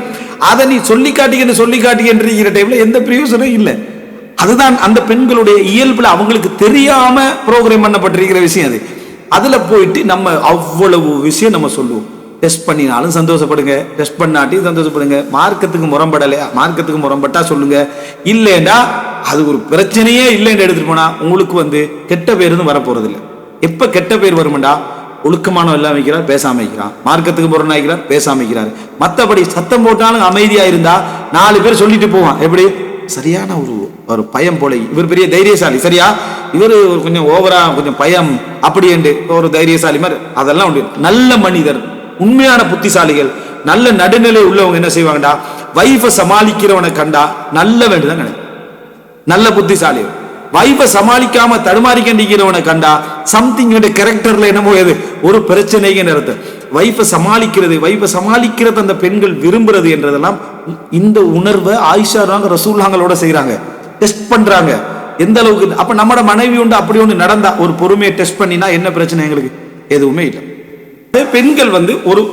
Speaker 1: அதை நீ சொல்லி காட்டிக்கின்ற டைம்ல எந்த பிரயோசனம் இல்லை. அதுதான் அந்த பெண்களுடைய இயல்புல அவங்களுக்கு தெரியாம ப்ரோக்ராம் பண்ணப்பட்டிருக்கிற விஷயம். அதுல போயிட்டு நம்ம அவ்வளவு விஷயம் நம்ம சொல்லுவோம். டெஸ்ட் பண்ணினாலும் சந்தோஷப்படுங்க, டெஸ்ட் பண்ணாட்டி சந்தோஷப்படுங்க, மார்க்கத்துக்கு முரண்படலையா, மார்க்கத்துக்கு முரண்பட்டா சொல்லுங்க, இல்லைன்னா அது ஒரு பிரச்சனையே இல்லைன்னு எடுத்துட்டு போனா உங்களுக்கு கெட்ட பேருன்னு வரப்போறது இல்லை. எப்ப கெட்ட பேர் வரும்டா, ஒழுக்கமானவன் எல்லாம் வைக்கிறார் பேசாம வைக்கிறான், மார்க்கத்துக்கு முரணாகிறார் பேசாம வைக்கிறார், மற்றபடி சத்தம் போட்டாலும் அமைதியா இருந்தா 4 பேர் சொல்லிட்டு போவான். எப்படி, சரியான ஒரு பயம் போல, இவர் பெரிய தைரியசாலி, சரியா, இவர் கொஞ்சம் ஓவரா கொஞ்சம் பயம் அப்படி என்று ஒரு தைரியசாலி மாதிரி, அதெல்லாம் உண்டு. நல்ல மனிதர், உண்மையான புத்திசாலிகள், நல்ல நடுநிலை உள்ளவங்க என்ன செய்வாங்கடா, வைஃபை சமாளிக்கிறவனை கண்டா நல்ல வேண்டுதான் நினைக்கும். நல்ல புத்திசாலி வைஃபை சமாளிக்காம தடுமாறி கண்டிக்கிறவனை கண்டா சம்திங் கேரக்டர்ல என்னமோ எது ஒரு பிரச்சனைக்கு நேரத்தை வைஃபை சமாளிக்கிறது அந்த பெண்கள் விரும்புறது என்றதெல்லாம் இந்த உணர்வை ஆயிஷா ரசூலுல்லாஹ்களோட செய்யறாங்க, டெஸ்ட் பண்றாங்க எந்த அளவுக்கு. அப்ப நம்மட மனைவி உண்டு அப்படி ஒன்று நடந்தா ஒரு பொறுமையை டெஸ்ட் பண்ணினா என்ன பிரச்சனை, எங்களுக்கு எதுவுமே இல்லை. பெண்கள்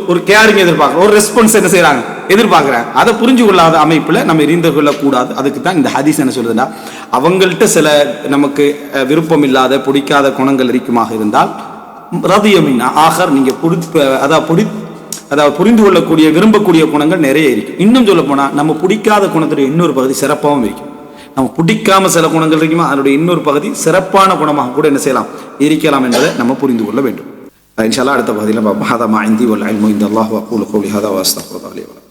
Speaker 1: ஒரு கேரிங் எதிர்பார்க்க, ஒரு ரெஸ்பான்ஸ் என்ன செய்யறாங்க எதிர்பார்க்கிறாங்க. அதை புரிஞ்சு கொள்ளாத அமைப்புல நம்ம இருந்து கொள்ளக்கூடாது. அதுக்கு தான் இந்த ஹதீஸ் என்ன சொல்றதுன்னா, அவங்கள்ட்ட சில நமக்கு விருப்பம் இல்லாத பிடிக்காத குணங்கள் இருக்குமாக இருந்தால் ரதியமின் ஆகர், நீங்க அதாவது புரிந்து கொள்ளக்கூடிய விரும்பக்கூடிய குணங்கள் நிறைய இருக்கு. இன்னும் சொல்ல போனா நம்ம பிடிக்காத குணத்துடைய இன்னொரு பகுதி சிறப்பாகவும் இருக்கும். நம்ம பிடிக்காம சில குணங்கள் இருக்குமா, அதனுடைய இன்னொரு பகுதி சிறப்பான குணமாக கூட என்ன செய்யலாம், இருக்கலாம் என்பதை நம்ம புரிந்து கொள்ள வேண்டும். இன்ஷா அல்லாஹ் அடுத்த பகுதியில் பார்ப்போம். ஹதா மா இந்தி வல் இல்மு இந்தல்லாஹ் வ அகூலு கௌலி ஹதா வ அஸ்தக்ஃபிருல்லாஹ் லி வ லக்கும்.